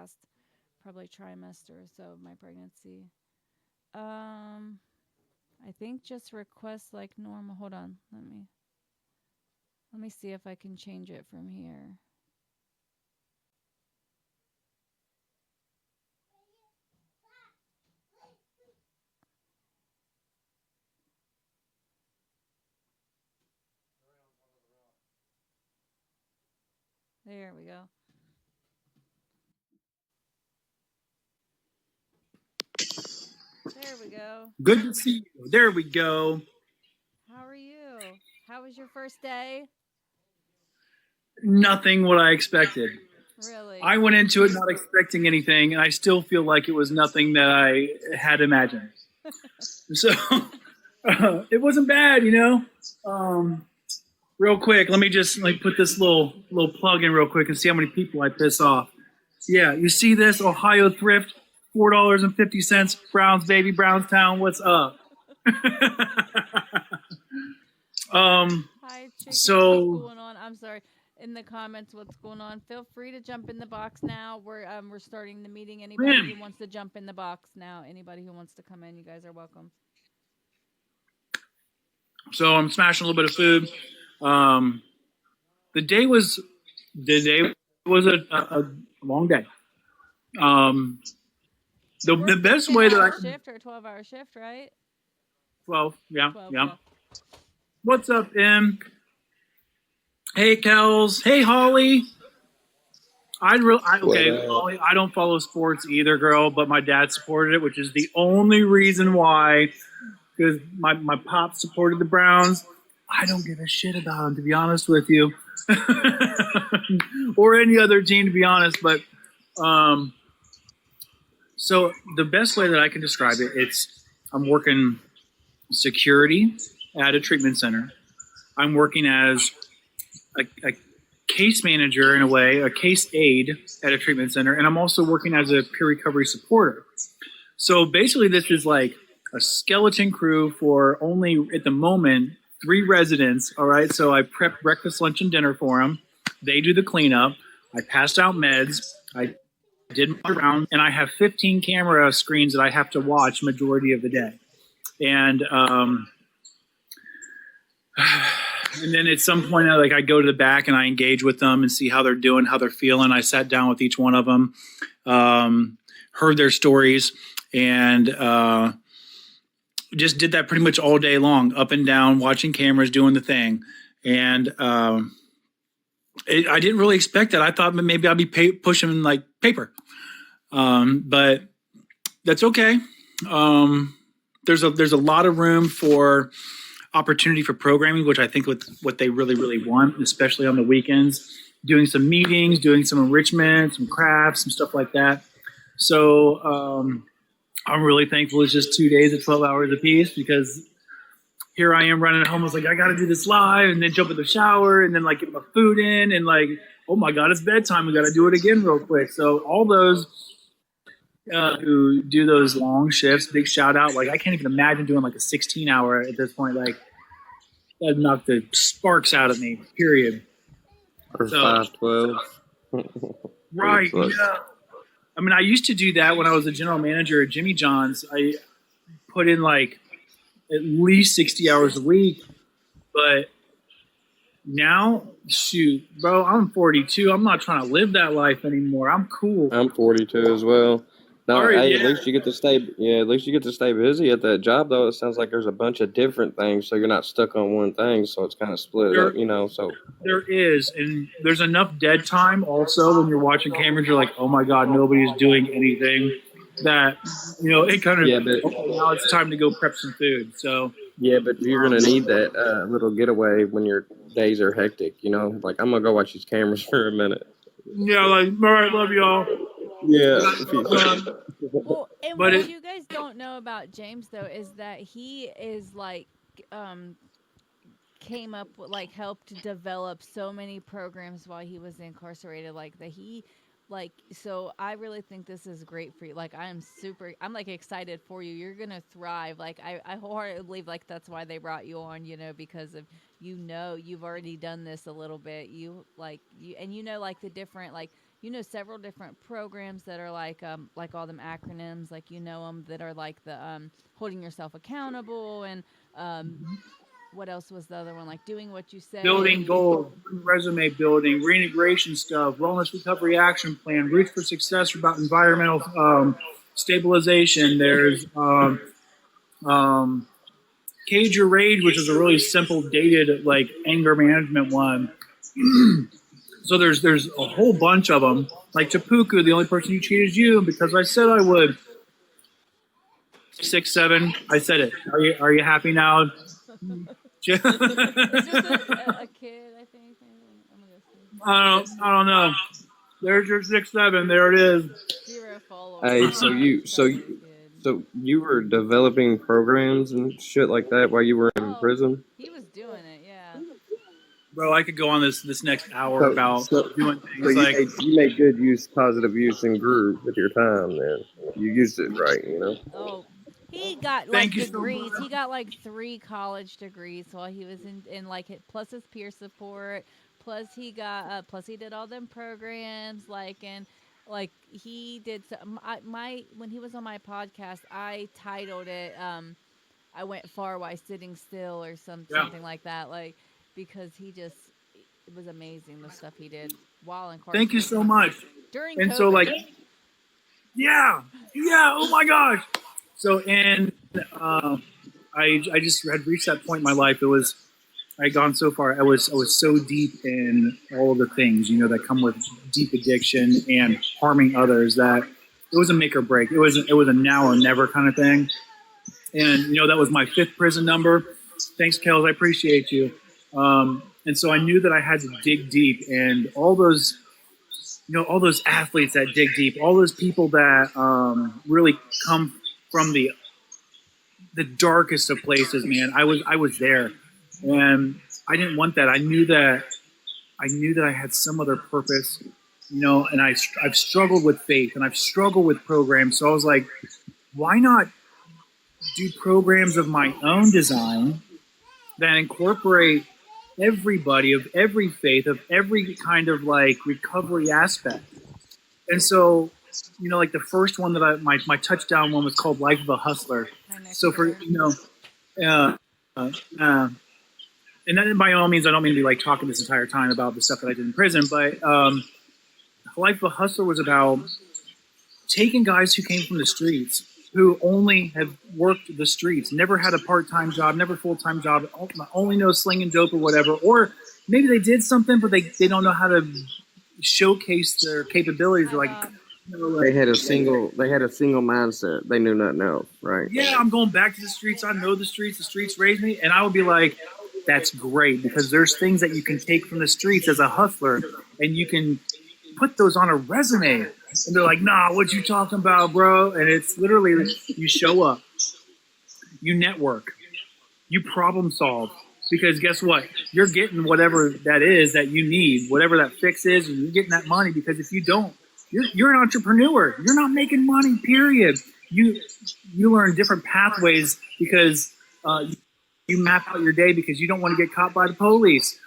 last probably trimester or so of my pregnancy. Um, I think just request like normal. Hold on, let me see if I can change it from here. There we go. There we go. Good to see you. There we go. How are you? How was your first day? Nothing what I expected. Really? I went into it not expecting anything, and I still feel like it was nothing that I had imagined. So it wasn't bad, you know. Real quick, let me just like put this little plug in real quick and see how many people I piss off. Yeah, you see this Ohio thrift, $4.50, Browns baby, Brownstown. What's up? um, Hi, chickens. What's so going on? I'm sorry. In the comments, what's going on? Feel free to jump in the box now. We're starting the meeting. Anybody man, who wants to jump in the box now. Anybody who wants to come in, you guys are welcome. so I'm smashing a little bit of food. Um, the day was a long day. Um, You the worked a best 10 way that I hour can shift or a 12-hour shift, right? 12, yeah, 12, yeah. 12. What's up, Em? Hey, Kels. Hey, Holly. What Okay, Holly. I don't follow sports either, girl. But my dad supported it, which is the only reason why. Because my pop supported the Browns. I don't give a shit about them, to be honest with you, or any other team, to be honest. But um, so the best way that I can describe it, it's I'm working security at a treatment center. I'm working as a case manager in a way, a case aide at a treatment center, and I'm also working as a peer recovery supporter. So basically, this is like a skeleton crew for only at the moment 3 residents. All right, so I prep breakfast, lunch, and dinner for them. They do the cleanup. I passed out meds. I did my round, and I have 15 camera screens that I have to watch majority of the day. And and then at some point, I go to the back and I engage with them and see how they're doing, how they're feeling. I sat down with each one of them, heard their stories, and just did that pretty much all day long, up and down, watching cameras, doing the thing. And I didn't really expect that. I thought maybe I'd be pushing like paper, but that's okay. Um, there's a lot of room for opportunity for programming, which I think what they really want, especially on the weekends. Doing some meetings, doing some enrichment, some crafts, some stuff like that. So I'm really thankful it's just 2 days of 12 hours apiece, because here I am running home. I was like, I got to do this live, and then jump in the shower, and then like get my food in, and like, oh my God, it's bedtime. We got to do it again real quick. So all those who do those long shifts, big shout out. Like I can't even imagine doing like a 16-hour at this point. Like that knocked the sparks out of me. Period. or So 512? right, yeah. I mean, I used to do that when I was a general manager at Jimmy John's. I put in like at least 60 hours a week, but now, shoot, bro, I'm 42. I'm not trying to live that life anymore. I'm cool. I'm 42 as well. All No, right, hey, at yeah. least you get to stay. Yeah, at least you get to stay busy at that job. Though it sounds like there's a bunch of different things, so you're not stuck on one thing. So it's kind of split There, up, you know. So there is, and there's enough dead time also when you're watching cameras. You're like, oh my God, nobody's doing anything. That it kind of yeah, but okay, now it's time to go prep some food. So you're um, gonna need that little getaway when your days are hectic. You know, like I'm gonna go watch these cameras for a minute. yeah, like all right, love y'all. Yeah, I got done, Well, and but what it you guys don't know about James though is that he is like um came up with like helped develop so many programs while he was incarcerated, like that he like so I really think this is great for you. Like I'm like excited for you. You're gonna thrive. Like I wholeheartedly believe like that's why they brought you on, because of you've already done this a little bit. You like you and like the different like several different programs that are like all them acronyms, like them that are like the holding yourself accountable and um, what else was the other one? Like doing what you Building say. goals, resume building, reintegration stuff, wellness recovery action plan, roots for success about environmental stabilization. There's Cage Your Rage, which is a really simple, dated like anger management one. So there's a whole bunch of them. Like Tapuku, the only person you cheat is you, because I said I would. 6, 7. I said it. Are you happy now? It's just a kid, I think. I'm gonna see. I don't know. There's your 6, 7. There it is. 0 followers. Hey, so you were developing programs and shit like that while you were in prison? He was doing it, yeah. Bro, I could go on this next hour about doing things So like you made good use, positive use, and grew with your time. Then you used it right, you know. Oh, he got Thank like you so degrees. much. He got like 3 college degrees while he was in like plus his peer support. Plus he got plus he did all them programs and like he did some, my when he was on my podcast I titled it I went far while sitting still or something like that, like because it was amazing the stuff he did while incarcerated. Thank you so much. During And COVID. so like yeah, oh my gosh. So and I just had reached that point in my life. I had gone so far. I was so deep in all of the things that come with deep addiction and harming others that it was a make or break. It was a now or never kind of thing. And that was my 5th prison number. Thanks, Kels. I appreciate you. And so I knew that I had to dig deep, and all those athletes that dig deep, all those people that really come from the darkest of places, man. I was there, and I didn't want that. I knew that I had some other purpose, and I've struggled with faith, and I've struggled with programs. So I was like, why not do programs of my own design that incorporate everybody of every faith, of every kind of like recovery aspect. And so, like the first one that my touchdown one was called Life of a Hustler. So for, and then by all means, I don't mean to be like talking this entire time about the stuff that I did in prison, but Life of a Hustler was about taking guys who came from the streets, who only have worked the streets, never had a part-time job, never full-time job, only know slinging dope or whatever, or maybe they did something, but they don't know how to showcase their capabilities. They're like, they had a single mindset. They knew nothing else, right? Yeah, I'm going back to the streets. I know the streets raised me, and I would be like, that's great, because there's things that you can take from the streets as a hustler, and you can put those on a resume. And they're like, nah, what you talking about, bro? And it's literally, you show up, you network, you problem solve. Because guess what? You're getting whatever that is that you need, whatever that fix is, and you're getting that money. Because if you don't, you're an entrepreneur. You're not making money, period. You learn different pathways because you map out your day because you don't want to get caught by the police.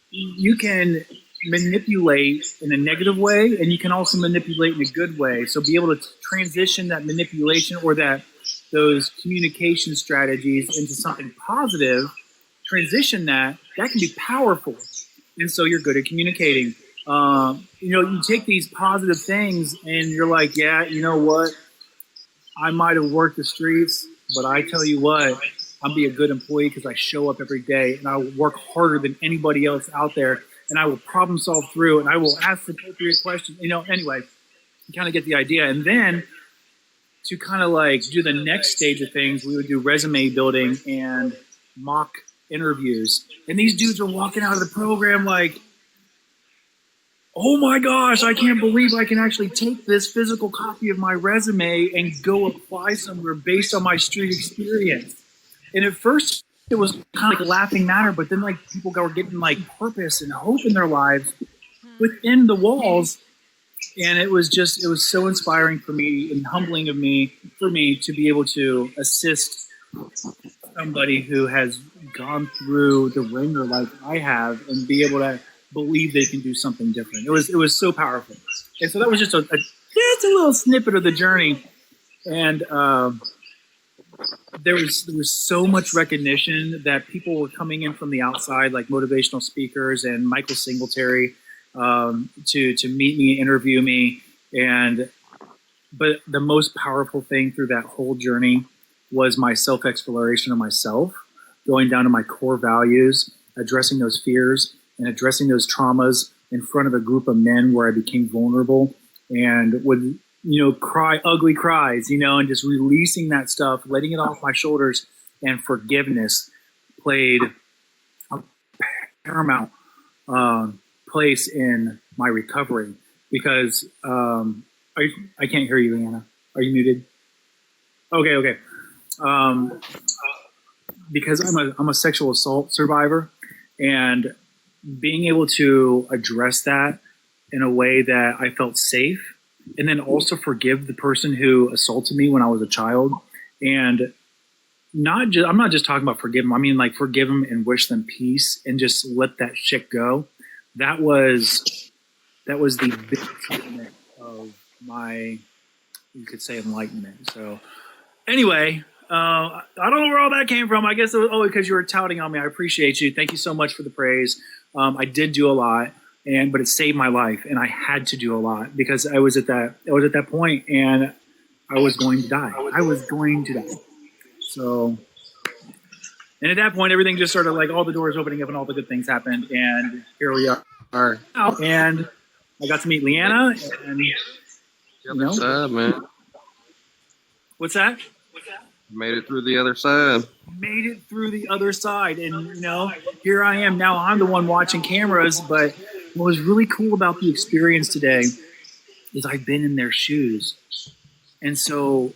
You can manipulate in a negative way, and you can also manipulate in a good way. So be able to transition that manipulation or those communication strategies into something positive, transition that can be powerful. And so you're good at communicating. You take these positive things and you're like, yeah, you know what? I might have worked the streets, but I tell you what, I'll be a good employee because I show up every day and I will work harder than anybody else out there. And I will problem solve through, and I will ask the appropriate questions. Anyway, you kind of get the idea. And then to kind of like do the next stage of things, we would do resume building and mock interviews. And these dudes are walking out of the program like, oh my gosh, I can't believe I can actually take this physical copy of my resume and go apply somewhere based on my street experience. And at first, it was kind of like a laughing matter, but then like people were getting like purpose and hope in their lives within the walls. And it was so inspiring for me and humbling for me to be able to assist somebody who has gone through the ringer like I have and be able to believe they can do something different. It was so powerful. And so that was just a little snippet of the journey. And there was so much recognition that people were coming in from the outside, like motivational speakers and Michael Singletary, to meet me, interview me. But the most powerful thing through that whole journey was my self-exploration of myself, going down to my core values, addressing those fears and addressing those traumas in front of a group of men where I became vulnerable and would, cry ugly cries, and just releasing that stuff, letting it off my shoulders, and forgiveness played a paramount place in my recovery because I can't hear you, Leanna. Are you muted? Okay. Because I'm a sexual assault survivor, and being able to address that in a way that I felt safe, and then also forgive the person who assaulted me when I was a child, and I'm not just talking about forgive them. I mean, like, forgive them and wish them peace and just let that shit go. That was the biggest moment of my, you could say, enlightenment. So anyway, I don't know where all that came from. I guess it was because you were touting on me. I appreciate you. Thank you so much for the praise. I did do a lot, but it saved my life, and I had to do a lot because I was at that point, and I was going to die. So, and at that point, everything just sort of like all the doors opening up and all the good things happened, and here we are now. And I got to meet Leanna, and Side, man. What's that? Made it through the other side. Made it through the other side, and here I am now. I'm the one watching cameras, but what was really cool about the experience today is I've been in their shoes, and so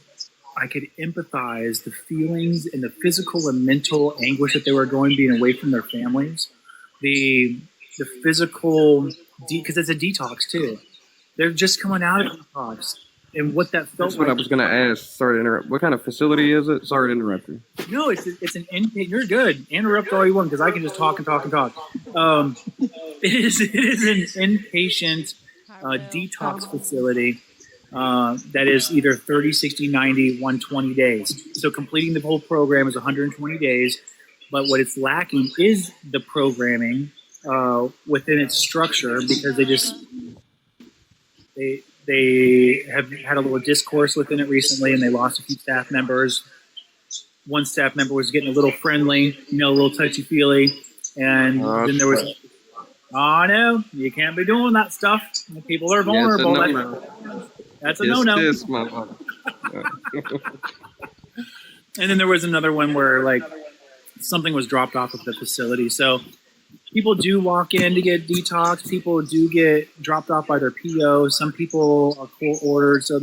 I could empathize the feelings and the physical and mental anguish that they were going, being away from their families, the physical, because it's a detox too. They're just coming out of detox. And what that felt That's what like. I was going to ask. Sorry to interrupt. What kind of facility is it? Sorry to interrupt you. No, it's an inpatient. You're good. Interrupt all you want because I can just talk and talk and talk. It is an inpatient detox facility that is either 30, 60, 90, 120 days. So completing the whole program is 120 days. But what it's lacking is the programming within its structure because they have had a little discourse within it recently, and they lost a few staff members. One staff member was getting a little friendly, a little touchy-feely, and then there was, no, you can't be doing that stuff. People are vulnerable. That's a no-no. Yes, my And then there was another one where, like, something was dropped off of the facility. So people do walk in to get detox. People do get dropped off by their PO. Some people are court ordered. So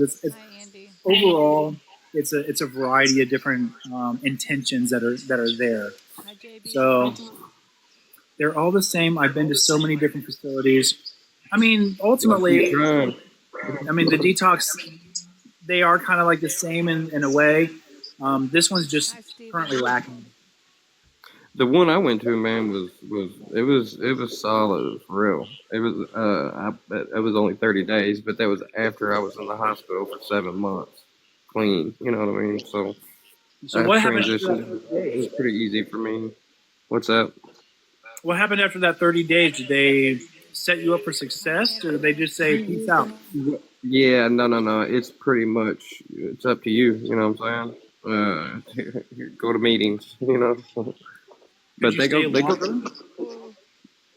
overall, it's a variety of different intentions that are there. Hi, JB. So they're all the same. I've been to so many different facilities. I mean, ultimately, the detox, they are kind of like the same in a way. This one's just currently lacking. The one I went to, man, was solid, for real. It was only 30 days, but that was after I was in the hospital for 7 months, clean. You know what I mean? So what happened? It was pretty easy for me. What's that? What happened after that 30 days? Did they set you up for success, or did they just say peace out? Yeah, no. It's pretty much it's up to you. You know what I'm saying? Go to meetings. But they go.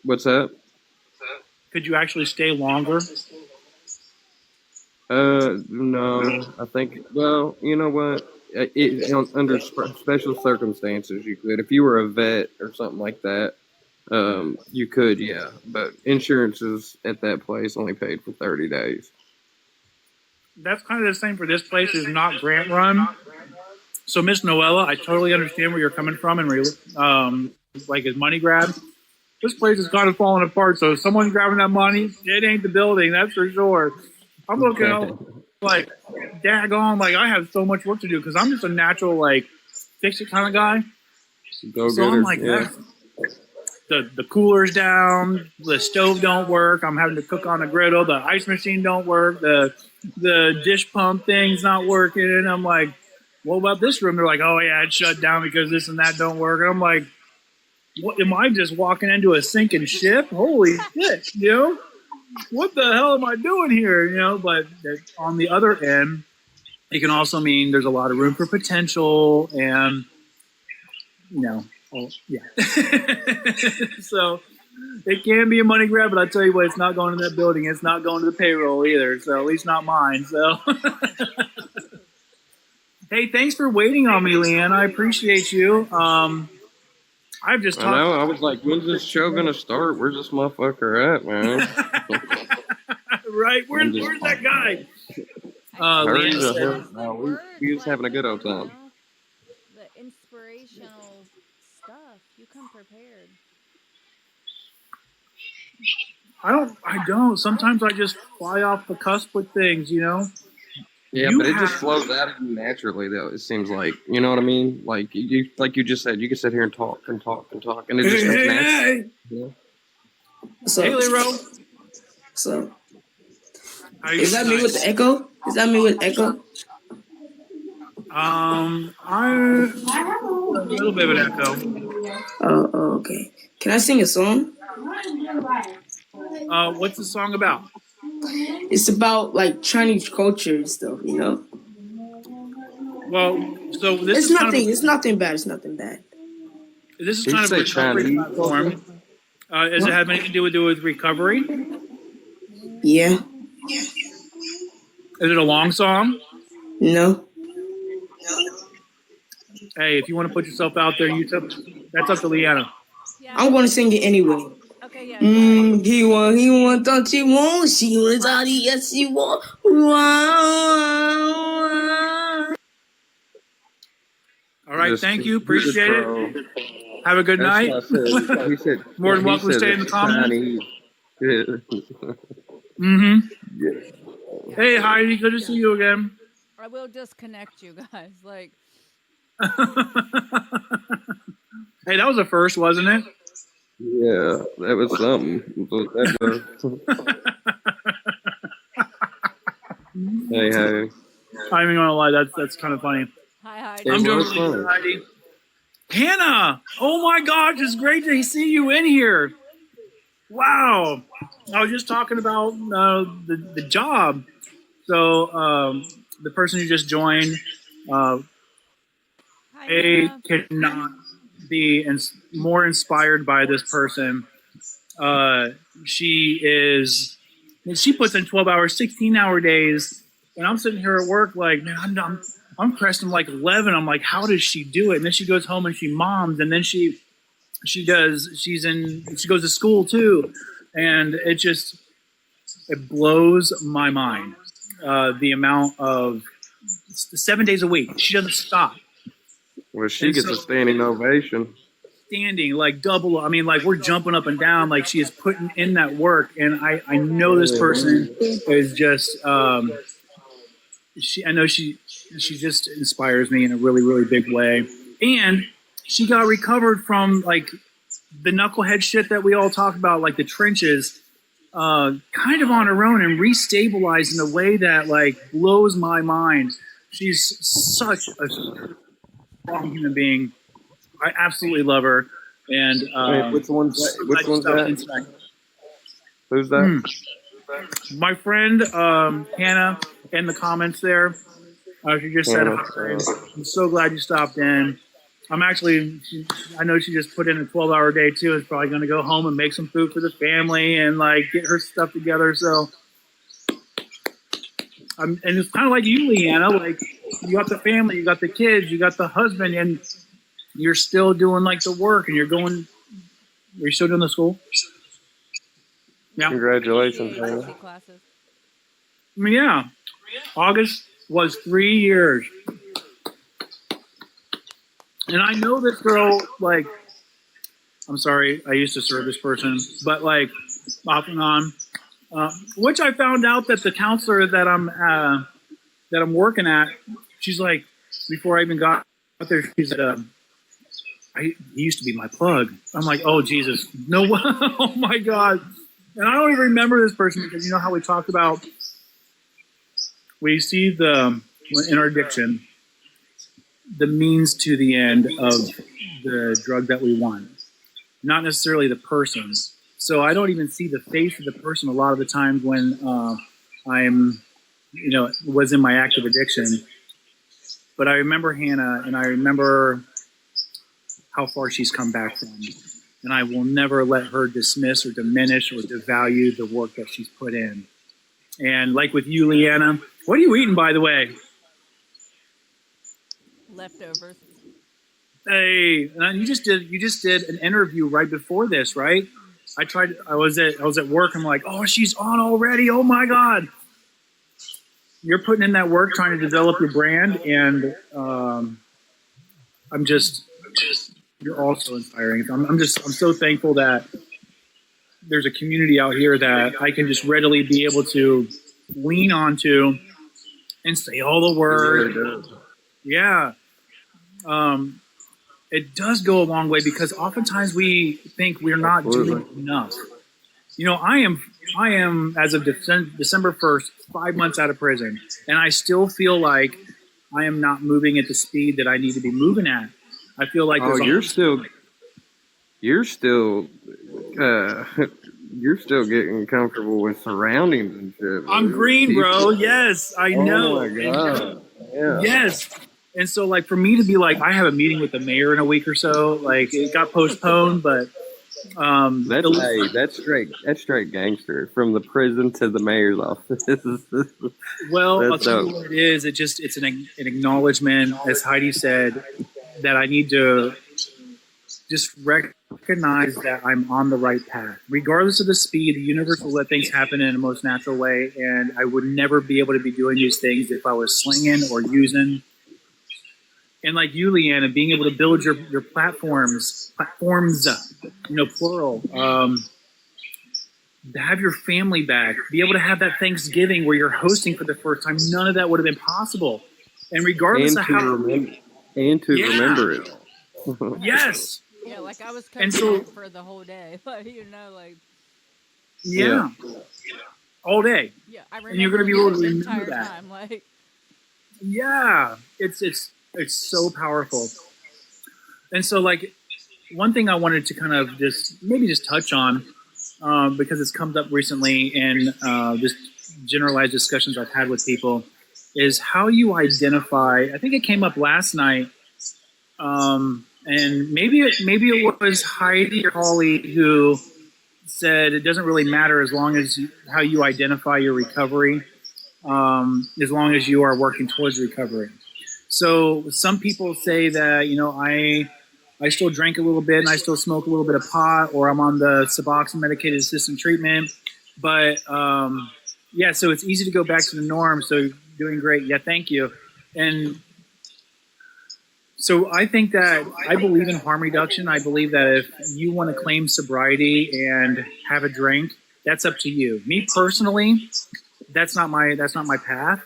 What's that? Could you actually stay longer? No. I think. Well, you know what? Under special circumstances, you could. If you were a vet or something like that, you could. Yeah. But insurances at that place only paid for 30 days. That's kind of the same for this place. Is not grant run. So, Miss Noella, I totally understand where you're coming from and where like his money grab. This place is kind of falling apart. So, if someone's grabbing that money, it ain't the building, that's for sure. I'm looking at like, daggone, like I have so much work to do because I'm just a natural, like, fix it kind of guy. Go So I'm getter, like, yeah. the cooler's down, the stove don't work. I'm having to cook on a griddle. The ice machine don't work. The dish pump thing's not working. And I'm like, what about this room? They're like, oh yeah, it's shut down because this and that don't work. And I'm like, what, am I just walking into a sinking ship? Holy shit, you know? What the hell am I doing here? You know, but on the other end, it can also mean there's a lot of room for potential and, you know, yeah. So it can be a money grab, but I'll tell you what, it's not going to that building. It's not going to the payroll either. So at least not mine. So hey, thanks for waiting on me, Leanne. I appreciate you. I've just I know. I was like, when's this show gonna start? Where's this motherfucker at, man? Right? Where's that guy? Hurry Leanne the said, hell- no, we was having a good old time. The inspirational stuff. You come prepared. I don't. Sometimes I just fly off the cusp with things, you know? Yeah, You but it just have- flows out of you naturally, though. It seems like, you know what I mean? Like you just said, you can sit here and talk and talk and talk, and it just comes naturally. Yeah. So, Hey, Leroy. so How you is that me doing? with the echo? Is that me with echo? I a little bit of an echo. Oh, okay. Can I sing a song? What's the song about? It's about like Chinese culture and stuff, you know? Well, so this It's is kind nothing. of It's nothing bad. It's nothing bad. this is Did kind you of a say recovery Chinese? platform. Does it have anything to do with recovery? Yeah. Is it a long song? No. Hey, if you want to put yourself out there, that's up to Leanna. Yeah. I'm gonna sing it anyway. Okay, yeah. He want, don't you want? She was all the yes, she want. All right, Just- thank you. just Appreciate grow. it. Have a good That's night. what I said. He said, More than he welcome to said stay in the it's comments. Chinese. Yeah. Mm-hmm. Hey, Heidi, good to see you again. I will disconnect you guys. Like, Hey, that was a first, wasn't it? Yeah, that was something. That was. Hey. I'm even gonna lie, that's kind of funny. hi, hi. It I'm doing was really good, funny. Heidi. Hannah, oh my gosh, it's great to see you in here. Wow, I was just talking about the job. So the person who just joined, Hi, they Hannah. cannot be more inspired by this person. She puts in 12-hour, 16-hour days, and I'm sitting here at work like, man, I'm cresting like 11. I'm like, how does she do it? And then she goes home and she moms, and then she goes to school too, and it blows my mind. The amount of 7 days a week, she doesn't stop. Well, she And gets so- a standing ovation. Standing like double. I mean, like we're jumping up and down. Like she is putting in that work, and I know this person is just. I know she just inspires me in a really, really big way, and she got recovered from like the knucklehead shit that we all talk about, like the trenches, kind of on her own and restabilized in a way that like blows my mind. She's such a strong human being. I absolutely love her. And Wait, which one's that? Which one's that? Who's that? My friend Hannah in the comments there. She just said, Hannah, "Hi, I'm so glad you stopped in." I know she just put in a 12-hour day too. Is probably going to go home and make some food for the family and like get her stuff together. So, and it's kind of like you, Leanna. Like you got the family, you got the kids, you got the husband, and you're still doing like the work, and you're still doing the school? Yeah. Congratulations, PhD man. classes. I mean, yeah. August was 3 years. And I know this girl, like, I'm sorry, I used to serve this person, but like, off and on. Which I found out that the counselor that I'm working at, she's like, before I even got there, she said, he used to be my plug. I'm like, oh Jesus, no, oh my God. And I don't even remember this person because you know how we talked about, we see in our addiction, the means to the end of the drug that we want, not necessarily the person. So I don't even see the face of the person a lot of the times when was in my active addiction. But I remember Hannah, and I remember how far she's come back from. And I will never let her dismiss or diminish or devalue the work that she's put in. And like with you, Leanna, what are you eating, by the way? Leftovers. Hey, and you just did an interview right before this, right? I was at work. I'm like, oh, she's on already. Oh my God. You're putting in that work, trying to develop your brand. And you're also inspiring. I'm so thankful that there's a community out here that I can just readily be able to lean onto and say all the words. Yeah. It does go a long way because oftentimes we think we're not doing enough. You know, I am as of December 1st, 5 months out of prison, and I still feel like I am not moving at the speed that I need to be moving at. I feel like you're still getting comfortable with surroundings and shit. I'm green, bro. Yes, I know. Oh my God. Yeah. Yes. And so, like, for me to be like, I have a meeting with the mayor in a week or so. Like, it got postponed, but that's straight gangster from the prison to the mayor's office. Well, I'll tell you what it is. It's an acknowledgement, as Heidi said, that I need to just recognize that I'm on the right path. Regardless of the speed, the universe will let things happen in the most natural way, and I would never be able to be doing these things if I was slinging or using. And like you, Leanna, being able to build your platforms, plural, have your family back, be able to have that Thanksgiving where you're hosting for the first time. None of that would have been possible. And regardless of how... remember it. Yes. Yeah, like I was cooking for the whole day. Yeah. All day. Yeah, I remember. And you're going to be able to the remember entire that. time, Yeah. It's so powerful. And so, like, one thing I wanted to kind of just touch on, because it's come up recently in just generalized discussions I've had with people, is how you identify. I think it came up last night, and maybe it was Heidi or Holly who said it doesn't really matter as long as how you identify your recovery, as long as you are working towards recovery. So some people say that, you know, I still drink a little bit and I still smoke a little bit of pot, or I'm on the Suboxone medicated assisted treatment. But yeah, so it's easy to go back to the norm. So doing great. Yeah, thank you. And so I think that I believe in harm reduction. I believe that if you want to claim sobriety and have a drink, that's up to you. Me personally, that's not my path.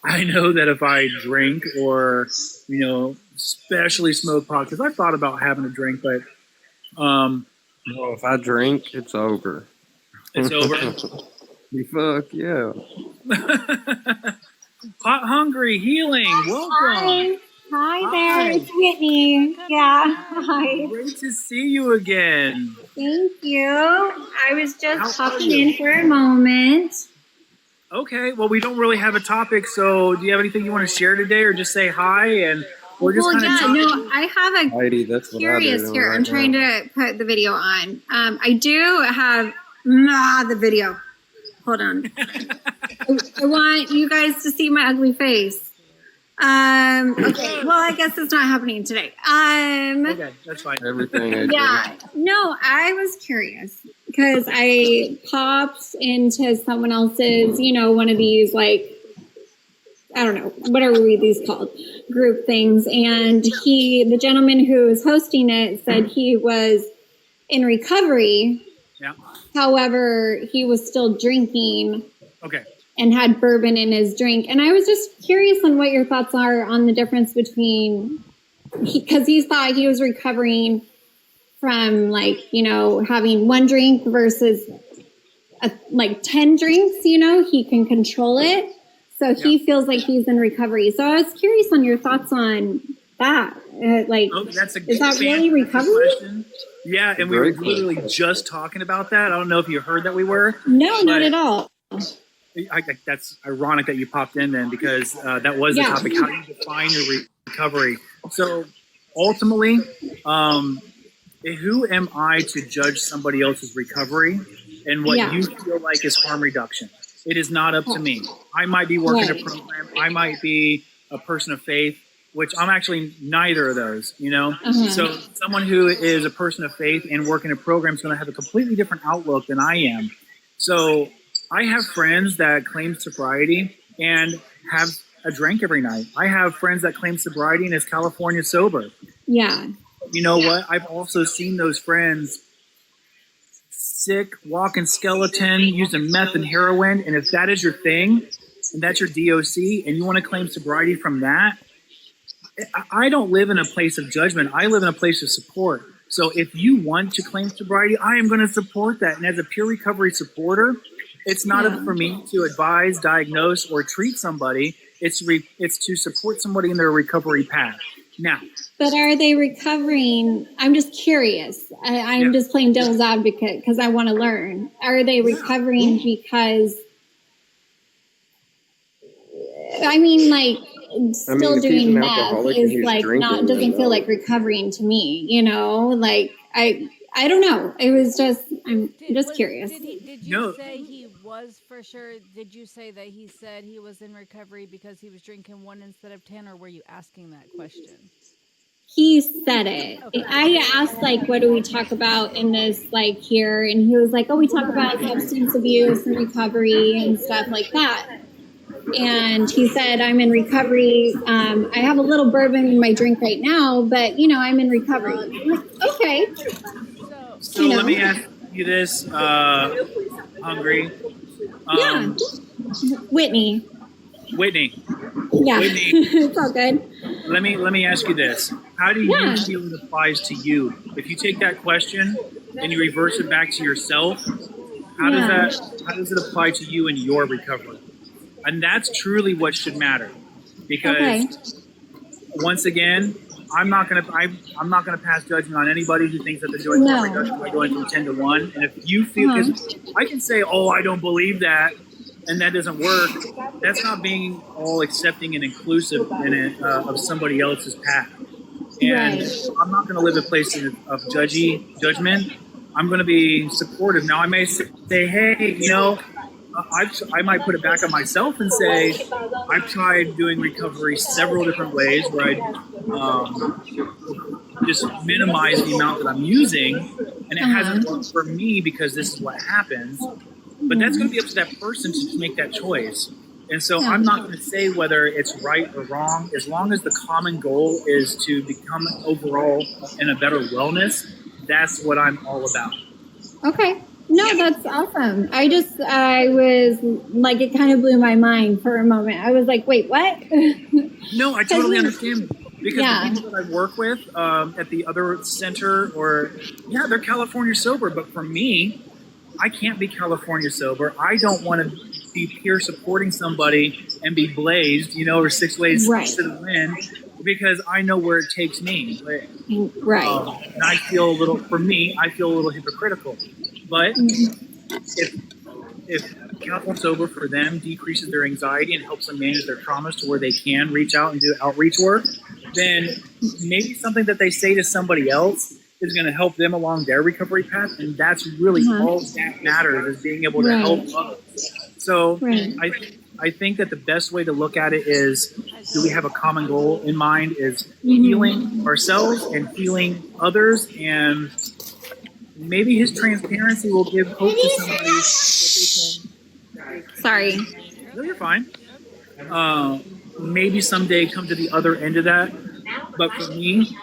I know that if I drink or, you know, especially smoke pot, because I've thought about having a drink, but if I drink, it's over. It's over. Fuck yeah. Pot hungry healing. Welcome. Hi there, it's Whitney. Yeah, hi. Great to see you again. Thank you. I was just popping in for a moment. Okay, well, we don't really have a topic, so do you have anything you want to share today, or just say hi and we're just kind of talking? No, I have a Heidi, that's what curious here. Right I'm trying to put the video on. I do have the video. Hold on. I want you guys to see my ugly face. Okay, well, I guess it's not happening today. Okay, that's fine. Everything. Yeah, no, I was curious because I popped into someone else's, you know, one of these, like, I don't know, whatever these called, group things. And the gentleman who was hosting it said he was in recovery. Yeah. However, he was still drinking. Okay. And had bourbon in his drink. And I was just curious on what your thoughts are on the difference between because he thought he was recovering from like, having one drink versus like 10 drinks, he can control it. So he feels like he's in recovery. So I was curious on your thoughts on that. That's is that really recovery? Question. Yeah, and we were literally just talking about that. I don't know if you heard that we were. No, not at all. That's ironic that you popped in then, because that was the topic. How do you define your recovery? So ultimately, who am I to judge somebody else's recovery and what you feel like is harm reduction? It is not up to me. I might be working a program. I might be a person of faith, which I'm actually neither of those, So someone who is a person of faith and working a program is going to have a completely different outlook than I am. So I have friends that claim sobriety and have a drink every night. I have friends that claim sobriety and is California sober. Yeah. You know what? I've also seen those friends sick, walking skeleton, using meth and heroin. And if that is your thing, and that's your DOC, and you want to claim sobriety from that, I don't live in a place of judgment. I live in a place of support. So if you want to claim sobriety, I am going to support that. And as a peer recovery supporter, it's not up for me to advise, diagnose, or treat somebody. It's to support somebody in their recovery path. Now, but are they recovering? I'm just curious. I'm just playing devil's advocate because I want to learn. Are they recovering because, still doing meth is like not, doesn't feel like recovering to me, I don't know. It was just, I'm just curious. Did you say he was for sure? Did you say that he said he was in recovery because he was drinking 1 instead of 10, or were you asking that question? He said it. Okay. I asked, what do we talk about in this, here? And he was like, we talk about substance abuse and recovery and stuff like that. And he said, I'm in recovery. I have a little bourbon in my drink right now, but, I'm in recovery. I'm like, okay. So let me ask you this, Hungry. Whitney. Yeah. Whitney. It's all good. Let me ask you this. How do you feel it applies to you? If you take that question and you reverse it back to yourself, how does it apply to you in your recovery? And that's truly what should matter. Because once again, I'm not gonna pass judgment on anybody who thinks that they're doing harm reduction by going from 10 to 1. And if you feel, because I can say, I don't believe that, and that doesn't work. That's not being all accepting and inclusive of somebody else's path. And I'm not going to live a place of judgment. I'm going to be supportive. Now I may say, hey, I might put it back on myself and say, I've tried doing recovery several different ways where I just minimize the amount that I'm using, and it hasn't worked for me because this is what happens. But that's going to be up to that person to make that choice. And so I'm not going to say whether it's right or wrong, as long as the common goal is to become overall in a better wellness. That's what I'm all about. Okay. No, that's awesome. I was like, it kind of blew my mind for a moment. I was like, wait, what? No, I totally understand. Because the people that I work with at the other center, they're California sober. But for me, I can't be California sober. I don't want to be peer supporting somebody and be blazed, or 6 ways to the wind, because I know where it takes me. Right. And I feel a little hypocritical. But if California sober for them decreases their anxiety and helps them manage their traumas to where they can reach out and do outreach work, then maybe something that they say to somebody else is going to help them along their recovery path, and that's really all that matters, is being able to help others. So I think that the best way to look at it is, do we have a common goal in mind, is healing ourselves and healing others, and maybe his transparency will give hope to somebody that they can... Sorry. No, you're fine. Maybe someday come to the other end of that. But for me,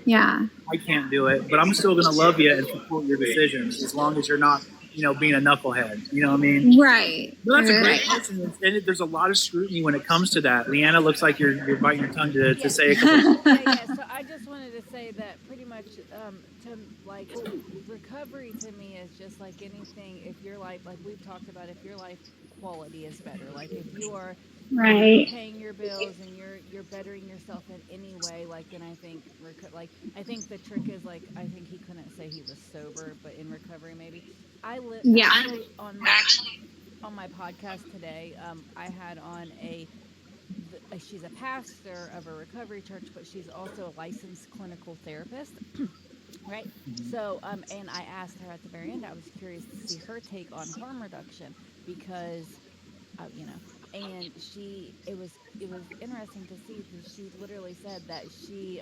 I can't do it. But I'm still going to love you and support your decisions, as long as you're not being a knucklehead. You know what I mean? Right. But that's a great Right. question, and there's a lot of scrutiny when it comes to that. Leanna, looks like you're biting your tongue to say it. Yeah. So I just wanted to say that pretty much to like recovery to me is just like anything. If your life, like we've talked about, if your life quality is better, like if you are Right. paying your bills and you're bettering yourself in any way, like then I think I think the trick is like I think he couldn't say he was sober, but in recovery maybe. Yeah. Actually on my podcast today, I had on she's a pastor of a recovery church, but she's also a licensed clinical therapist. Right. So, and I asked her at the very end, I was curious to see her take on harm reduction because, and it was interesting to see that she literally said that she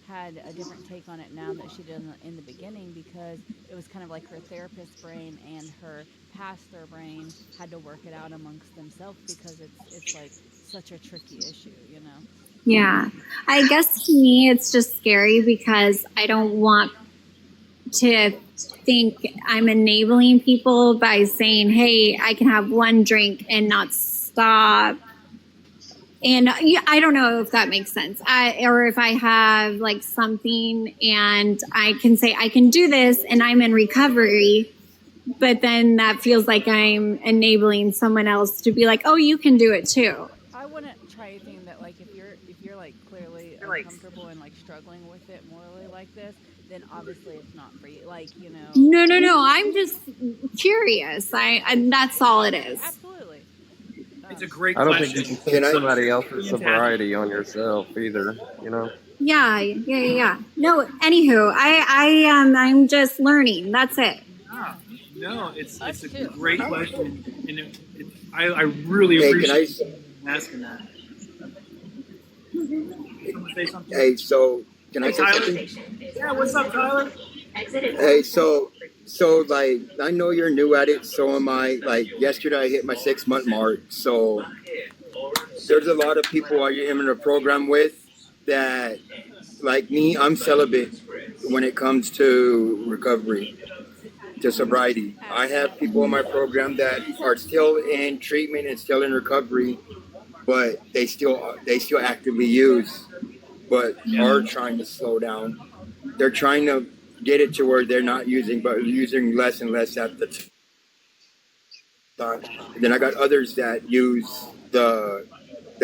had a different take on it now that she did in the beginning because it was kind of like her therapist brain and her pastor brain had to work it out amongst themselves because it's like such a tricky issue, Yeah. I guess to me, it's just scary because I don't want to think I'm enabling people by saying, hey, I can have one drink and not stop. And I don't know if that makes sense. Or if I have like something and I can say I can do this and I'm in recovery, but then that feels like I'm enabling someone else to be like, oh, you can do it too. I wouldn't try anything that like if you're like clearly uncomfortable and like struggling with it morally like this, then obviously it's not for you. Like, No. I'm just curious. And that's all it is. Absolutely. It's a great I don't question. think you can take somebody else's sobriety on yourself either. Yeah. No, anywho, I'm just learning. That's it. No, it's Us a too. great question, and I really Hey, appreciate you asking that. Someone say something? Hey, so can I Hey, say Tyler. something? Yeah, what's up, Tyler? Hey, so like I know you're new at it, so am I. Like yesterday, I hit my 6-month mark. So there's a lot of people I'm in a program with that, like me, I'm celibate when it comes to recovery, to sobriety. I have people in my program that are still in treatment and still in recovery, but they still actively use, but are trying to slow down. They're trying to get it to where they're not using, but using less and less at the time. And then I got others that use the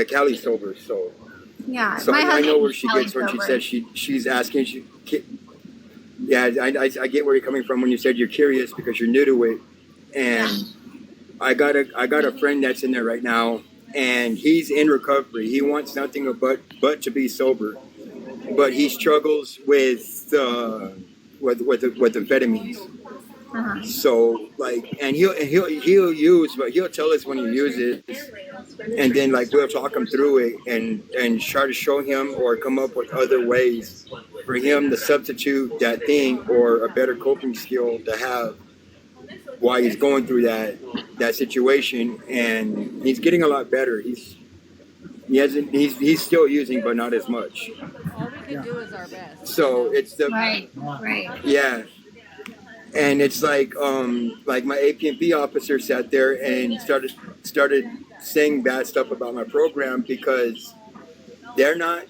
Cali sober. So Yeah. I know where she gets when she says she's asking. I get where you're coming from when you said you're curious because you're new to it. And I got a friend that's in there right now, and he's in recovery. He wants nothing but to be sober, but he struggles with amphetamines. Uh-huh. So like, and he'll use, but he'll tell us when he uses, and then like we'll talk him through it and try to show him or come up with other ways for him to substitute that thing or a better coping skill to have while he's going through that situation. And he's getting a lot better. He's still using, but not as much. all we can do is our best. So it's the Right. yeah. And it's like my APNP officer sat there and started saying bad stuff about my program because we're not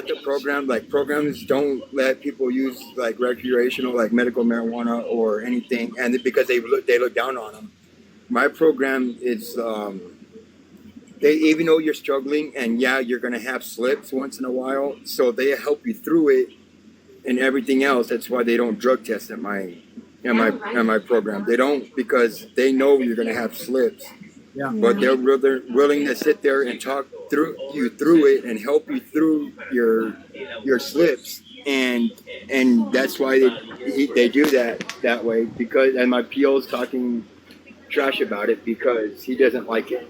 the program. Like programs don't let people use like recreational, like medical marijuana or anything, and because they look down on them. My program is even though you're struggling and you're gonna have slips once in a while, so they help you through it and everything else. That's why they don't drug test at my program. They don't, because they know you're going to have slips. Yeah. But they're willing to sit there and talk through it and help you through your slips. And that's why they do that way, because, and my PO's talking trash about it because he doesn't like it.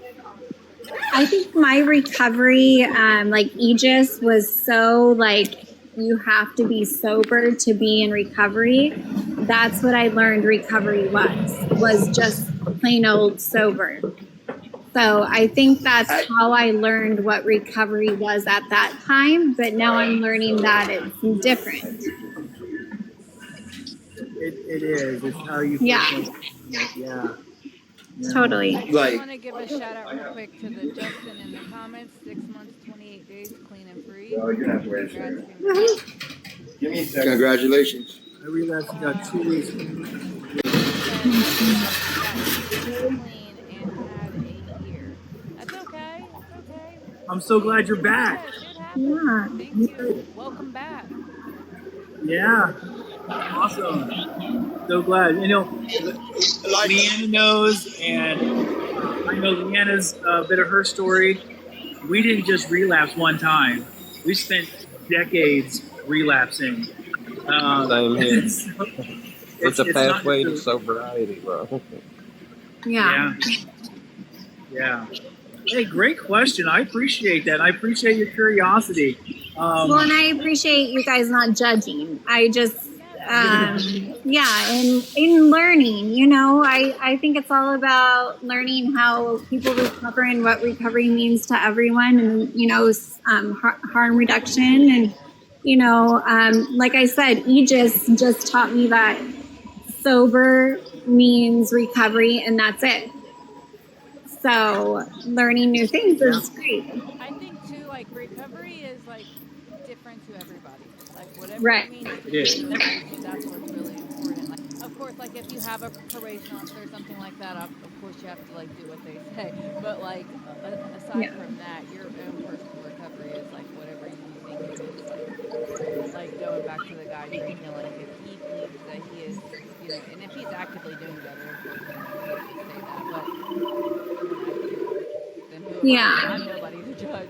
I think my recovery, like Aegis, was so like, you have to be sober to be in recovery. That's what I learned recovery was just plain old sober. So I think that's how I learned what recovery was at that time. But now I'm learning that it's different. It is. It's how you. Yeah. Yeah. Totally. I just Like- want to give a shout out real quick to the Justin in the comments. 6 months, 28 days, clean and free. Congrats, congrats. Give me a second. Congratulations. I realized you got 2 weeks. Clean and had a year. That's okay. That's okay. I'm so glad you're back. Yeah, shit happens. Yeah. Thank you. Welcome back. Yeah. Awesome. So glad. You know, Leanna knows, and I know Leanna's a bit of her story. We didn't just relapse one time. We spent decades relapsing. Same here. so It's a not pathway to just sobriety, bro. Yeah. Yeah. Hey, great question. I appreciate that. I appreciate your curiosity. Well, and I appreciate you guys not judging. I just, yeah, and in learning, you know, I think it's all about learning how people recover and what recovery means to everyone, and you know, harm reduction, and you know, like I said, Aegis just taught me that sober means recovery, and that's it. So learning new things is great. I think too, like recovery is like different to everybody. Like whatever Right. it means to It is. you, that's what's really important. Like, of course, like if you have a probation officer or something like that, of course you have to like do what they say. But like aside Yeah. from that, your own personal recovery is like whatever you think it is. Like going back to the guy drinking, like if he believes that he is, you know, and if he's actively doing better, of course, you know, you can say that. But then who am I? Yeah. I'm nobody to judge.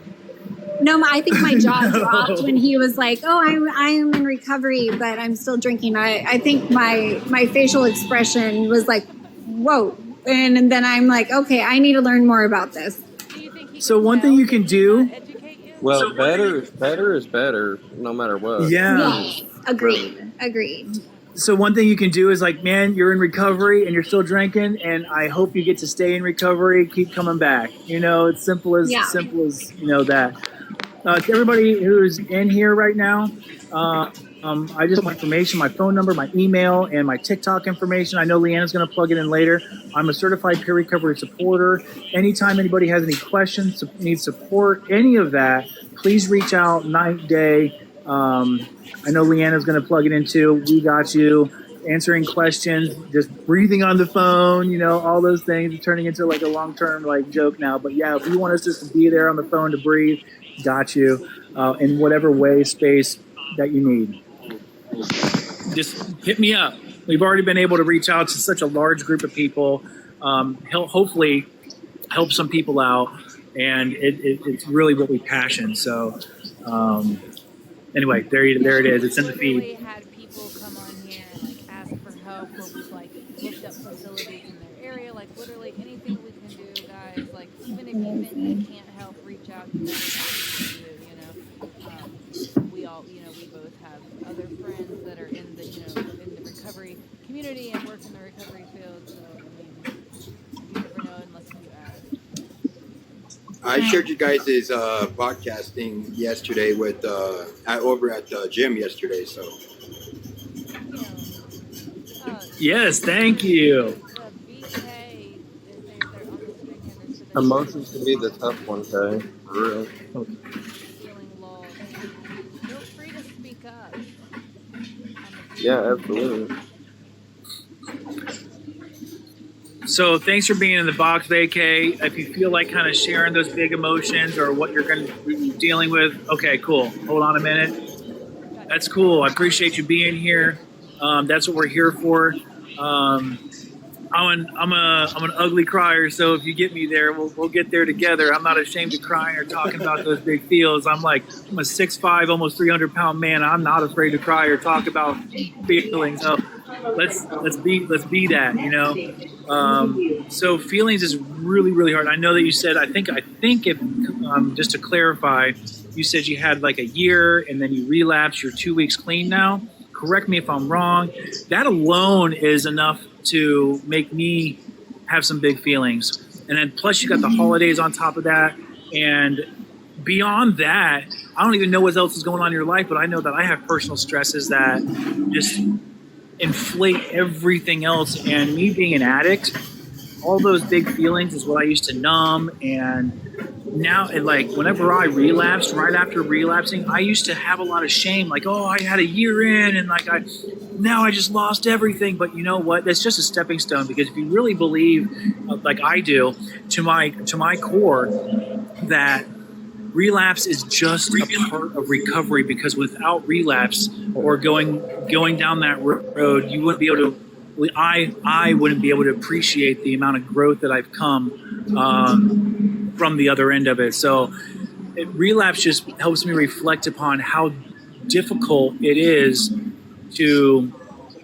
No, I think my jaw dropped when he was like, "Oh, I'm in recovery, but I'm still drinking." I think my facial expression was like, "Whoa!" And then I'm like, "Okay, I need to learn more about this." Do you think he So can one thing tell? you can Did he do- not educate you? Well, So- better is better, no matter what. Yeah. Yes, agreed. So one thing you can do is like, man, you're in recovery and you're still drinking, and I hope you get to stay in recovery. Keep coming back. You know, it's simple as you know that. To everybody who's in here right now, I just want information, my phone number, my email, and my TikTok information. I know Leanna's going to plug it in later. I'm a certified peer recovery supporter. Anytime anybody has any questions, needs support, any of that, please reach out night, day. I know Leanna's going to plug it in too. We got you. Answering questions, just breathing on the phone, you know, all those things are turning into like a long-term like joke now. But yeah, if you want us just to be there on the phone to breathe, got you in whatever way, space that you need. Just hit me up. We've already been able to reach out to such a large group of people. Hopefully help some people out, and it's really what we passion. So anyway, there it is. It's in the Literally feed. had people come on here and like ask for help, or we've like looked up facilities in their area. Like literally anything we can do, guys. Like even if you think you can't help, reach out. You never know what you can do. You know, we all, you know, we both have other friends that are in the, you know, in the recovery community and work in the recovery field. So I mean, you never know unless you ask. I shared you guys' podcasting yesterday with over at the gym yesterday. So You know, Yes, thank you. the BK, they're on the screen here. There's the Emotions can be the tough one, Kay. For real. feeling lulled. Feel free to speak up. Yeah, absolutely. So thanks for being in the box, vacay. If you feel like kind of sharing those big emotions or what you're going to be dealing with, okay, cool. Hold on a minute. That's cool. I appreciate you being here. That's what we're here for. I'm an ugly crier, so if you get me there, we'll get there together. I'm not ashamed of crying or talking about those big feels. I'm a 6'5", almost 300-pound man. I'm not afraid to cry or talk about feelings. So let's be that, you know. So feelings is really, really hard. I know that you said, I think if just to clarify, you said you had like a year and then you relapsed. You're 2 weeks clean now. Correct me if I'm wrong. That alone is enough to make me have some big feelings. And then plus you got the holidays on top of that. And beyond that, I don't even know what else is going on in your life, but I know that I have personal stresses that just inflate everything else. And me being an addict, all those big feelings is what I used to numb. And now, like, whenever I relapsed, right after relapsing, I used to have a lot of shame, like, oh, I had a year in, and like now I just lost everything. But you know what? That's just a stepping stone, because if you really believe, like I do, to my core, that relapse is just a part of recovery, because without relapse or going down that road, you wouldn't be able to. I wouldn't be able to appreciate the amount of growth that I've come from the other end of it. So relapse just helps me reflect upon how difficult it is to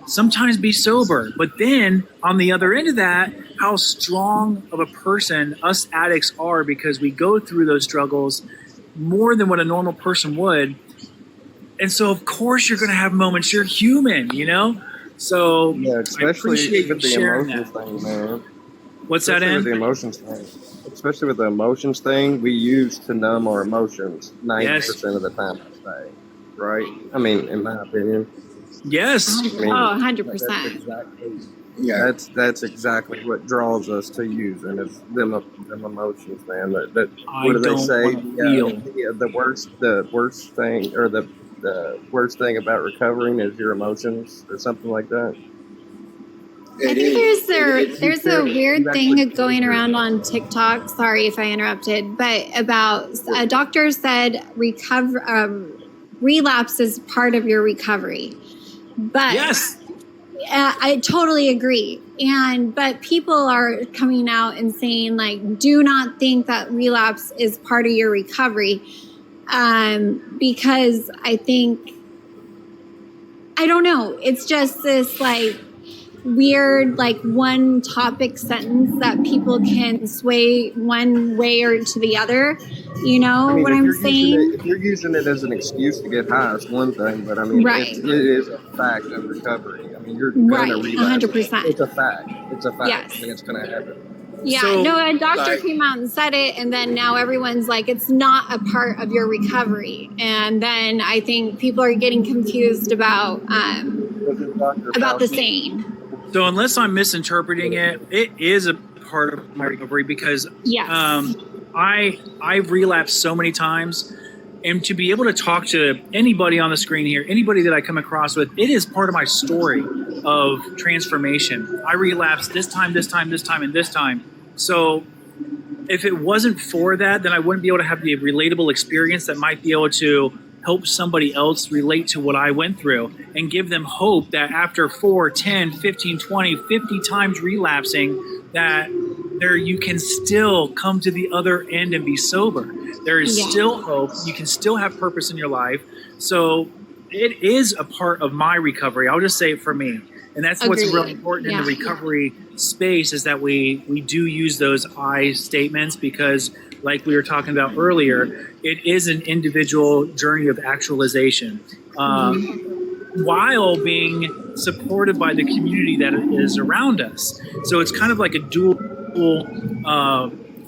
sometimes be sober. But then on the other end of that, how strong of a person us addicts are, because we go through those struggles more than what a normal person would. And so, of course, you're going to have moments. You're human, you know? So Yeah, I especially appreciate with you the sharing emotions that. thing, man. What's that, Especially with the Ann? emotions thing. Especially with the emotions thing, we use to numb our emotions 90% of the time, I say. Right? I mean, in my opinion. Yes. I mean, 100%. That's exactly, Yeah. that's exactly what draws us to using is them emotions, man. That I what do they don't say? wanna feel. The worst thing, or the worst thing about recovering is your emotions, or something like that. I think there's a weird thing going around on TikTok. Sorry if I interrupted, but about a doctor said relapse is part of your recovery. But Yes. I totally agree. But people are coming out and saying, like, do not think that relapse is part of your recovery. Because I think, I don't know, it's just this like weird, like, one topic sentence that people can sway one way or to the other. You know what I'm saying? If you're using it as an excuse to get high, it's one thing, but I mean, Right. it is a fact of recovery. I mean, you're Right, gonna relapse. 100%. It's a fact. It's a fact. Yes. I mean, it's gonna happen. Yeah, So, no, a doctor like- came out and said it, and then now everyone's like, it's not a part of your recovery. And then I think people are getting confused about the saying. So unless I'm misinterpreting it, it is a part of my recovery, because Yes. I've relapsed so many times, and to be able to talk to anybody on the screen here, anybody that I come across with, it is part of my story of transformation. I relapsed this time, and this time. So if it wasn't for that, then I wouldn't be able to have the relatable experience that might be able to help somebody else relate to what I went through, and give them hope that after 4, 10, 15, 20, 50 times relapsing, that you can still come to the other end and be sober. There is still hope. You can still have purpose in your life. So it is a part of my recovery. I'll just say it for me. And that's what's Agreed. really important in the recovery space, is that we do use those I statements, because like we were talking about earlier, it is an individual journey of actualization, while being supported by the community that is around us. So it's kind of like a dual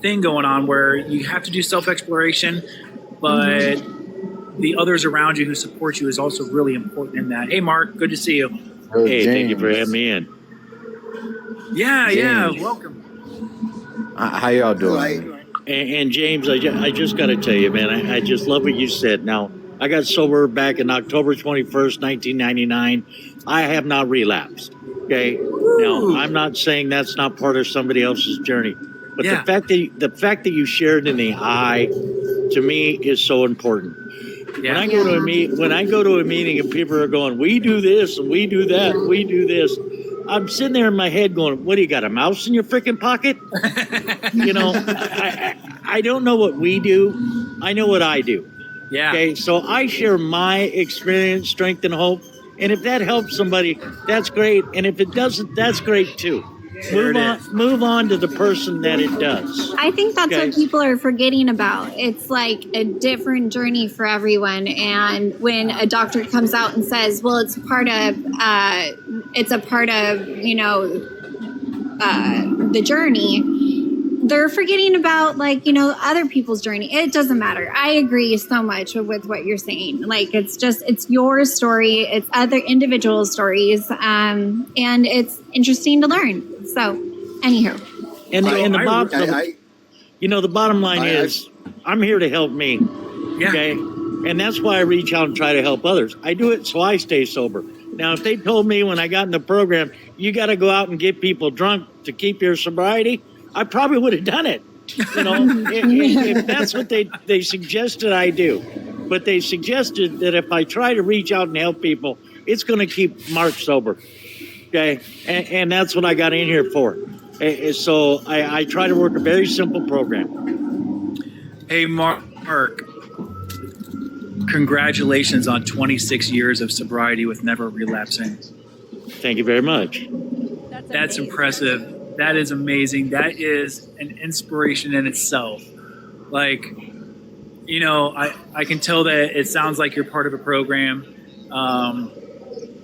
thing going on, where you have to do self-exploration, but the others around you who support you is also really important in that. Hey, Mark, good to see you. Hey, thank you for having me in. Yeah, welcome. How y'all doing? Like, And James, I just got to tell you, man, I just love what you said. Now, I got sober back in October 21st, 1999. I have not relapsed. Okay. Now, I'm not saying that's not part of somebody else's journey, but the fact that you shared in the I, to me, is so important. Yeah. When I go to a meeting and people are going, we do this and we do that, and we do this, I'm sitting there in my head going, what do you got, a mouse in your freaking pocket? You know, I don't know what we do. I know what I do. Yeah. Okay, so I share my experience, strength, and hope. And if that helps somebody, that's great. And if it doesn't, that's great too. Move on to the person that it does. I think that's what people are forgetting about. It's like a different journey for everyone. And when a doctor comes out and says, well, it's a part of, you know, the journey, they're forgetting about, like, you know, other people's journey. It doesn't matter. I agree so much with what you're saying. Like, it's your story. It's other individuals' stories. And it's interesting to learn. So, anywho. And the I- bottom line is, I'm here to help me. Yeah. Okay. And that's why I reach out and try to help others. I do it so I stay sober. Now, if they told me when I got in the program, you got to go out and get people drunk to keep your sobriety, I probably would have done it. You know, if that's what they suggested, I do. But they suggested that if I try to reach out and help people, it's going to keep Mark sober. Okay. And that's what I got in here for. So I try to work a very simple program. Hey, Mark, congratulations on 26 years of sobriety with never relapsing. Thank you very much. That's amazing. impressive. That is amazing. That is an inspiration in itself. Like, you know, I can tell that it sounds like you're part of a program.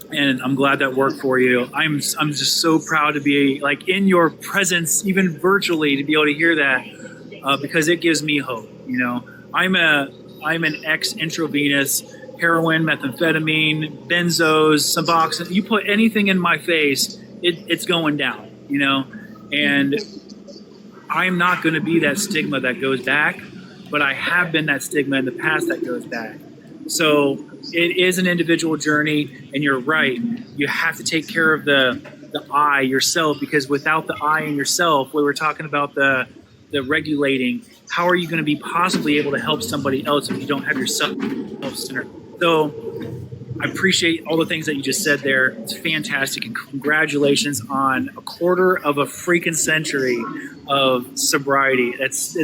And I'm glad that worked for you. I'm just so proud to be like in your presence, even virtually, to be able to hear that, because it gives me hope. You know, I'm an ex-intravenous heroin, methamphetamine, benzos, Suboxone. You put anything in my face, it's going down. You know, and I'm not going to be that stigma that goes back, but I have been that stigma in the past that goes back. So it is an individual journey, and you're right. You have to take care of the I yourself, because without the I in yourself, we were talking about the regulating, how are you going to be possibly able to help somebody else if you don't have yourself centered? So I appreciate all the things that you just said there. It's fantastic, and congratulations on a quarter of a freaking century of sobriety. It's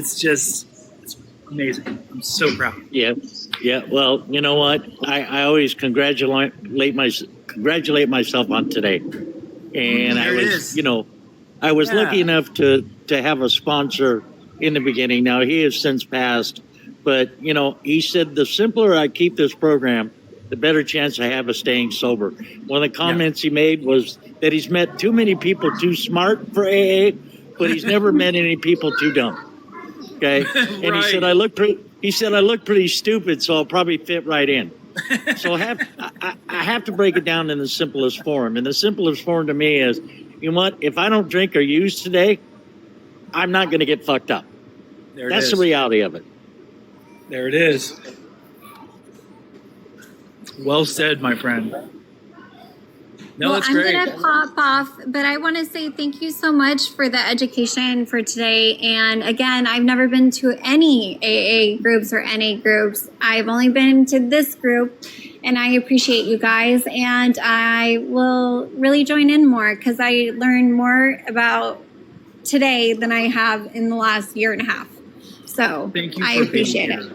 amazing. I'm so proud. Yeah. Well, you know what? I always congratulate myself on today. And There it is. I was Yeah. lucky enough to have a sponsor in the beginning. Now he has since passed, but he said the simpler I keep this program, the better chance I have of staying sober. One of the comments he made was that he's met too many people too smart for AA, but he's never met any people too dumb. Okay. And Right. he said, I look pretty stupid, so I'll probably fit right in. So I have to break it down in the simplest form. And the simplest form to me is, you know what? If I don't drink or use today, I'm not going to get fucked up. That's the reality of it. There it is. Well said, my friend. No, that's great. I'm going to pop off, but I want to say thank you so much for the education for today. And again, I've never been to any AA groups or NA groups. I've only been to this group, and I appreciate you guys. And I will really join in more because I learned more about today than I have in the last year and a half. So Thank you. I for appreciate being it. here.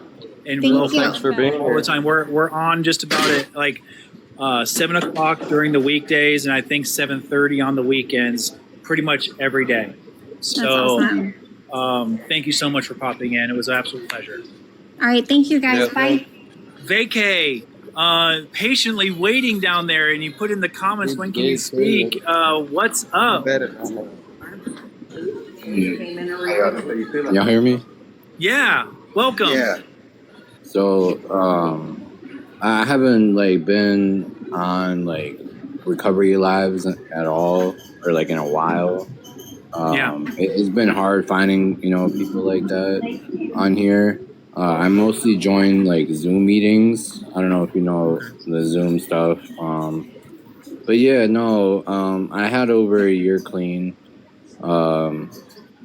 And Thank we'll you. Thanks for being all here. the time. We're on just about it, like 7 o'clock during the weekdays, and I think 7:30 on the weekends, pretty much every day. That's So, awesome. thank you so much for popping in. It was an absolute pleasure. All right. Thank you guys. Yeah. Bye. Vacay, patiently waiting down there, and you put in the comments, when can you speak? What's up? Y'all hear me? Yeah, welcome. Yeah. So, I haven't been on recovery lives at all, or in a while. It's been hard finding people like that on here. I mostly join Zoom meetings. I don't know if you know the Zoom stuff. But yeah, no. I had over a year clean.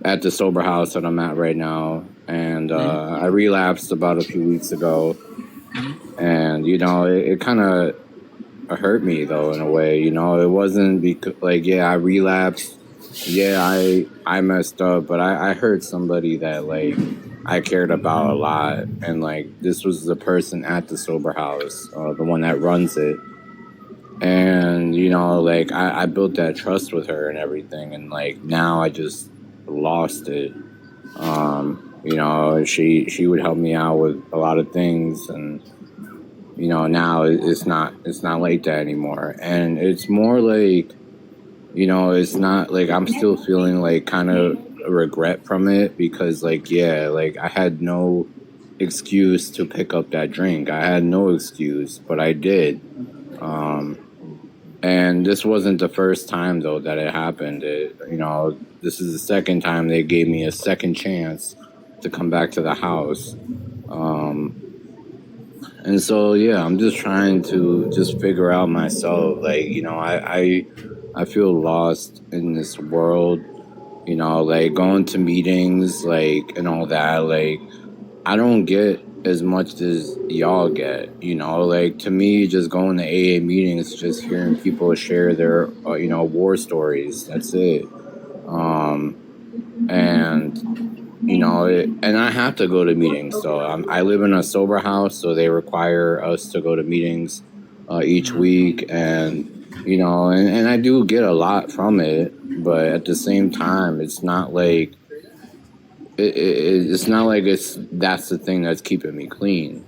At the sober house that I'm at right now, and I relapsed about a few weeks ago, and it kind of hurt me though in a way. It wasn't because I relapsed, I messed up, but I hurt somebody that I cared about a lot, and this was the person at the sober house, the one that runs it, and I built that trust with her and everything, and now I just lost it. She would help me out with a lot of things, and now it's not like that anymore, and it's more it's not I'm still feeling kind of regret from it because, like, yeah, like I had no excuse to pick up that drink. I had no excuse, but I did. And this wasn't the first time though that it happened. This is the second time they gave me a second chance to come back to the house. And so, yeah, I'm just trying to just figure out myself. Like, I feel lost in this world, like going to meetings, like, and all that. Like, I don't get as much as y'all get, like to me, just going to AA meetings, just hearing people share their, war stories. That's it. And and I have to go to meetings. So I live in a sober house, so they require us to go to meetings each week, and and I do get a lot from it, but at the same time, it's not like it's not like that's the thing that's keeping me clean.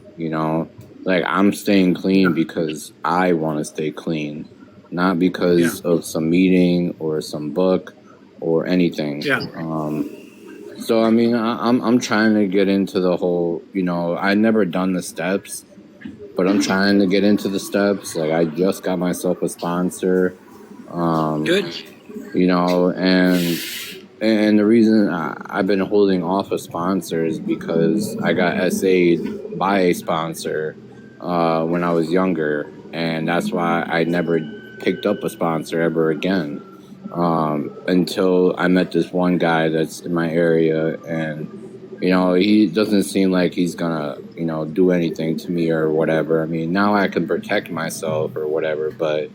Like I'm staying clean because I want to stay clean, not because of some meeting or some book or anything. So I mean, I'm trying to get into the whole. I never done the steps, but I'm trying to get into the steps. Like I just got myself a sponsor. Good. And the reason I've been holding off a sponsor is because I got SA'd by a sponsor when I was younger, and that's why I never picked up a sponsor ever again. Until I met this one guy that's in my area, and he doesn't seem like he's gonna do anything to me or whatever. I mean, now I can protect myself or whatever, but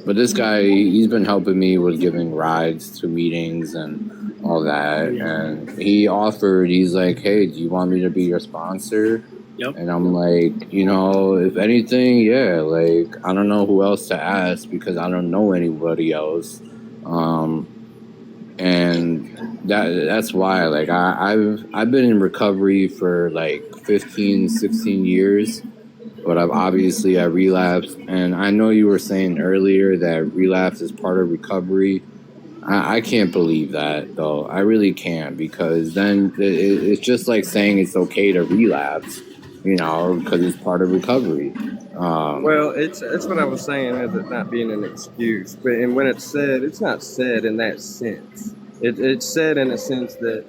this guy, he's been helping me with giving rides to meetings and all that, and he's like, hey, do you want me to be your sponsor? Yep. And I'm like, if anything, yeah, like, I don't know who else to ask because I don't know anybody else. And that's why, like, I've been in recovery for like 15, 16 years, but I relapsed. And I know you were saying earlier that relapse is part of recovery. I can't believe that, though. I really can't, because then it's just like saying it's okay to relapse. Because it's part of recovery. Well, it's what I was saying, as it not being an excuse. But and when it's said, it's not said in that sense. It's said in a sense that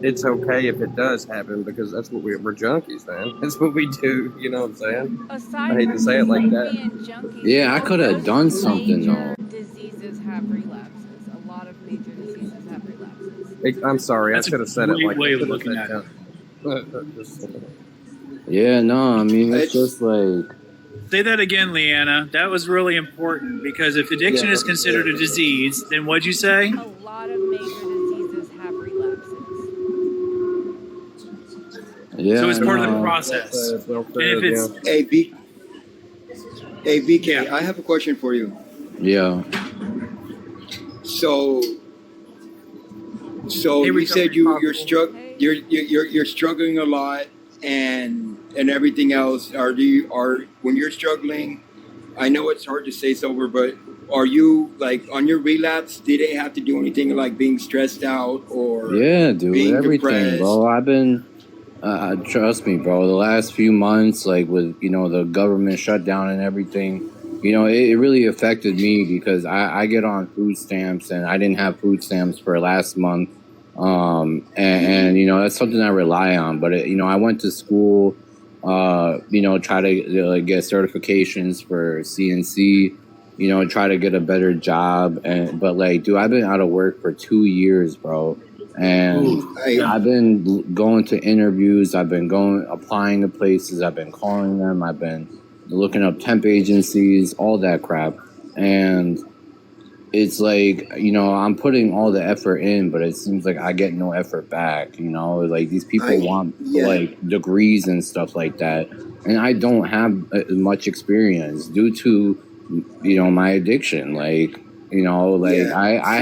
it's okay if it does happen, because that's what we're junkies, man. That's what we do. You know what I'm saying? Aside I hate to from say it like being that. junkies, Yeah, I could have done something, major though. diseases have relapses. A lot of major diseases have relapses. I'm sorry, That's I should have said it great like way of that. looking at it. Yeah, no, I mean, it's just like... Say that again, Leanna. That was really important, because if addiction is considered a disease, then what'd you say? A lot of major diseases have relapses. Yeah, So it's part of the no. process. And if it's BK, I have a question for you. Yeah. So Hey, you said you're Hey. you're struggling a lot and everything else. When you're struggling, I know it's hard to say sober, but are you, like, on your relapse, did it have to do anything like being stressed out or Yeah, dude, being everything, depressed? bro. I've been... trust me, bro. The last few months, like with the government shutdown and everything, it really affected me because I get on food stamps and I didn't have food stamps for last month, and that's something I rely on. But I went to school, try to get certifications for CNC, try to get a better job, but like, dude, I've been out of work for 2 years, bro. And I've been going to interviews. I've been applying to places. I've been calling them. I've been looking up temp agencies, all that crap. And it's like, I'm putting all the effort in, but it seems like I get no effort back. Like these people want like degrees and stuff like that. And I don't have much experience due to, my addiction. I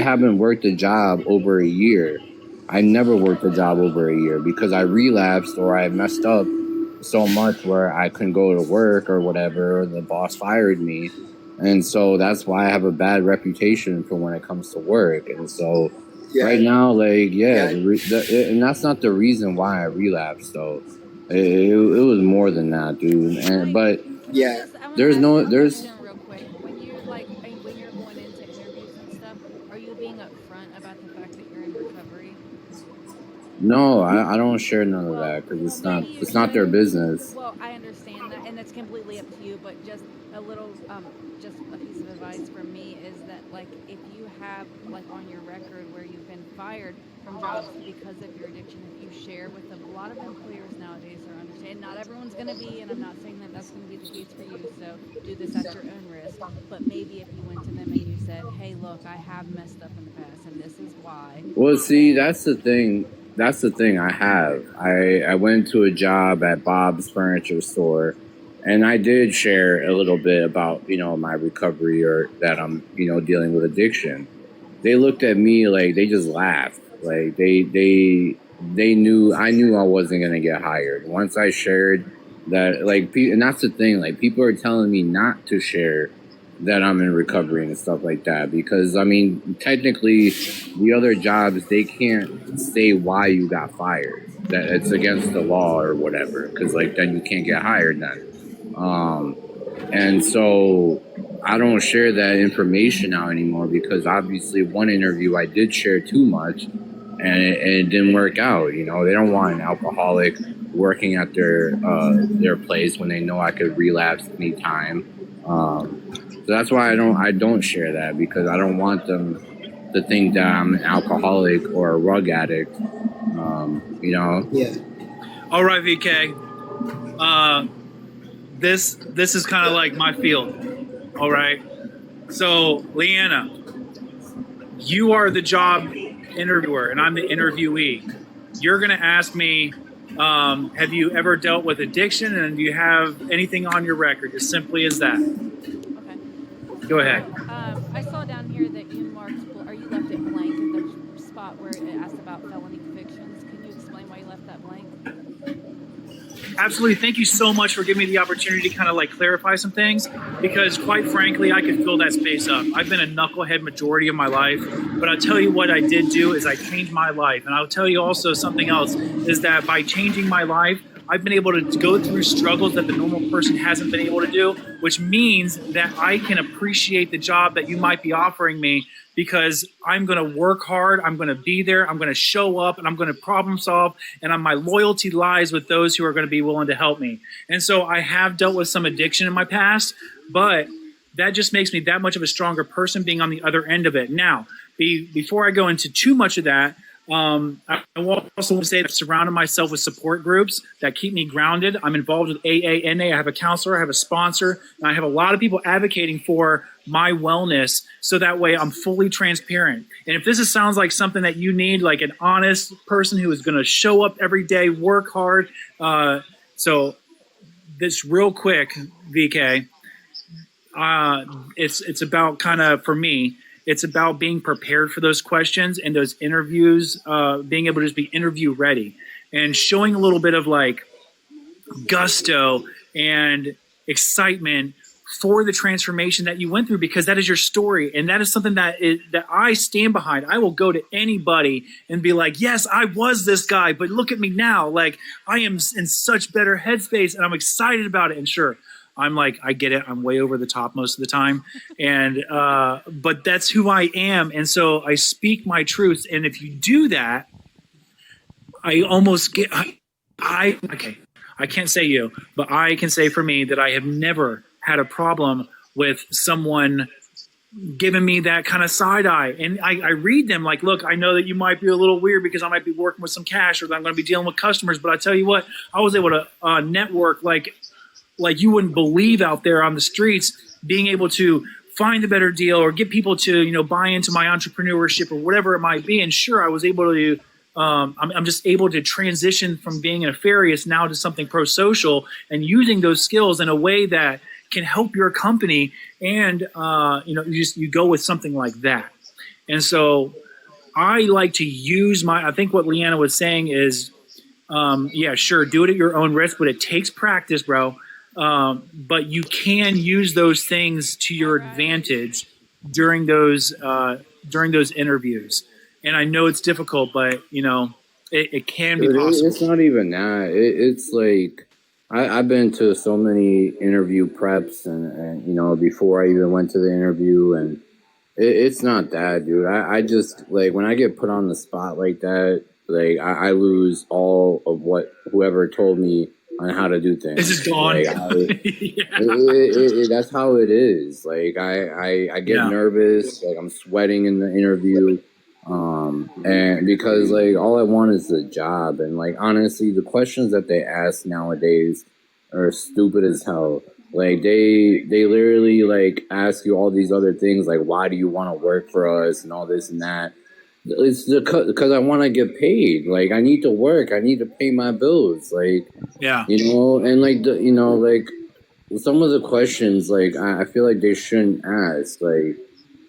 haven't worked a job over a year. I never worked a job over a year because I relapsed or I messed up so much where I couldn't go to work or whatever, or the boss fired me. And so that's why I have a bad reputation for when it comes to work. And so Yeah. Right now, like, and that's not the reason why I relapsed, though. It was more than that, dude. And but Yeah. there's no there's Real quick, when you when you're going into interviews and stuff, are you being upfront about the fact that you're in recovery? no, I don't share none of that because it's not their business. Well, I understand that, and it's completely up to you. But just a little, just a piece of advice from me is that, like, if you have like on your record where you've been fired from jobs because of your addiction, if you share with them, a lot of employers nowadays are understanding. Not everyone's going to be, and I'm not saying that that's going to be the case for you. So do this at your own risk. But maybe if you went to them and you said, "Hey, look, I have messed up in the past, and this is why." Well, see, that's the thing. That's the thing I have. I went to a job at Bob's Furniture Store, and I did share a little bit about, my recovery or that I'm, dealing with addiction. They looked at me like they just laughed. Like they knew I wasn't going to get hired. Once I shared that, like, and that's the thing, like, people are telling me not to share that I'm in recovery and stuff like that, because I mean, technically the other jobs, they can't say why you got fired, that it's against the law or whatever, because like then you can't get hired then. And so I don't share that information out anymore, because obviously one interview I did share too much, and it didn't work out. They don't want an alcoholic working at their place when they know I could relapse anytime. So that's why I don't share that, because I don't want them to think that I'm an alcoholic or a rug addict. Yeah. All right, VK. This is kind of like my field. All right. So, Leanna, you are the job interviewer, and I'm the interviewee. You're going to ask me, have you ever dealt with addiction, and do you have anything on your record? As simply as that. Okay. Go ahead. I saw down here that you left it blank at the spot where it asked about felony convictions. Can you explain why you left that blank? Absolutely. Thank you so much for giving me the opportunity to kind of like clarify some things, because quite frankly, I could fill that space up. I've been a knucklehead majority of my life, but I'll tell you what I did do is I changed my life. And I'll tell you also something else is that by changing my life, I've been able to go through struggles that the normal person hasn't been able to do, which means that I can appreciate the job that you might be offering me, because I'm going to work hard, I'm going to be there, I'm going to show up, and I'm going to problem solve, and my loyalty lies with those who are going to be willing to help me. And so I have dealt with some addiction in my past, but that just makes me that much of a stronger person being on the other end of it. Now, before I go into too much of that, I also want to say that I've surrounded myself with support groups that keep me grounded. I'm involved with AANA. I have a counselor, I have a sponsor, and I have a lot of people advocating for my wellness, so that way I'm fully transparent. And if this sounds like something that you need, like an honest person who is going to show up every day, work hard. So this real quick, VK, it's about kind of, for me, it's about being prepared for those questions and those interviews, being able to just be interview ready and showing a little bit of like gusto and excitement for the transformation that you went through, because that is your story. And that is something that I stand behind. I will go to anybody and be like, yes, I was this guy, but look at me now. Like, I am in such better headspace and I'm excited about it. And sure, I'm like, I get it. I'm way over the top most of the time. And, but that's who I am. And so I speak my truth. And if you do that, I almost get, okay, I can't say you, but I can say for me that I have never had a problem with someone giving me that kind of side eye. And I read them like, look, I know that you might be a little weird because I might be working with some cash or that I'm going to be dealing with customers. But I tell you what, I was able to network like you wouldn't believe out there on the streets, being able to find a better deal or get people to, buy into my entrepreneurship or whatever it might be. And sure, I was able to, I'm just able to transition from being a nefarious now to something pro-social and using those skills in a way that can help your company. And, you go with something like that. And so I like to use I think what Leanna was saying is, yeah, sure, do it at your own risk, but it takes practice, bro. But you can use those things to your advantage during those interviews. and I know it's difficult, but it can be Dude, possible. it's not even that. It's like I've been to so many interview preps, and before I even went to the interview, and it's not that, dude. I just like when I get put on the spot like that, like I lose all of what whoever told me on how to do things. This is gone. Like, that's how it is. Like I get Yeah. nervous, like I'm sweating in the interview. And because like all I want is the job, and like honestly the questions that they ask nowadays are stupid as hell. Like they literally like ask you all these other things like why do you want to work for us and all this and that. It's because I want to get paid. Like I need to work, I need to pay my bills, like Yeah. and like like some of the questions like I feel like they shouldn't ask. Like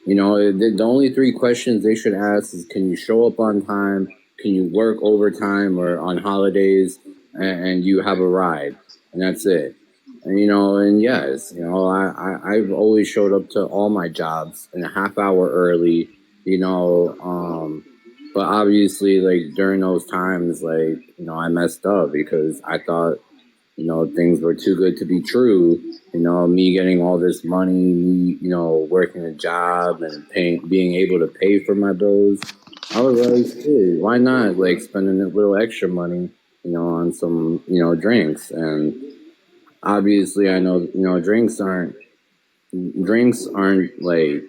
the only three questions they should ask is can you show up on time, can you work overtime or on holidays, and you have a ride, and that's it. And and yes, I've always showed up to all my jobs in a half hour early, but obviously like during those times like I messed up because I thought things were too good to be true. Me getting all this money, me, working a job and being able to pay for my bills. I was like, hey, why not like spending a little extra money, on some, drinks. And obviously I know, drinks aren't like,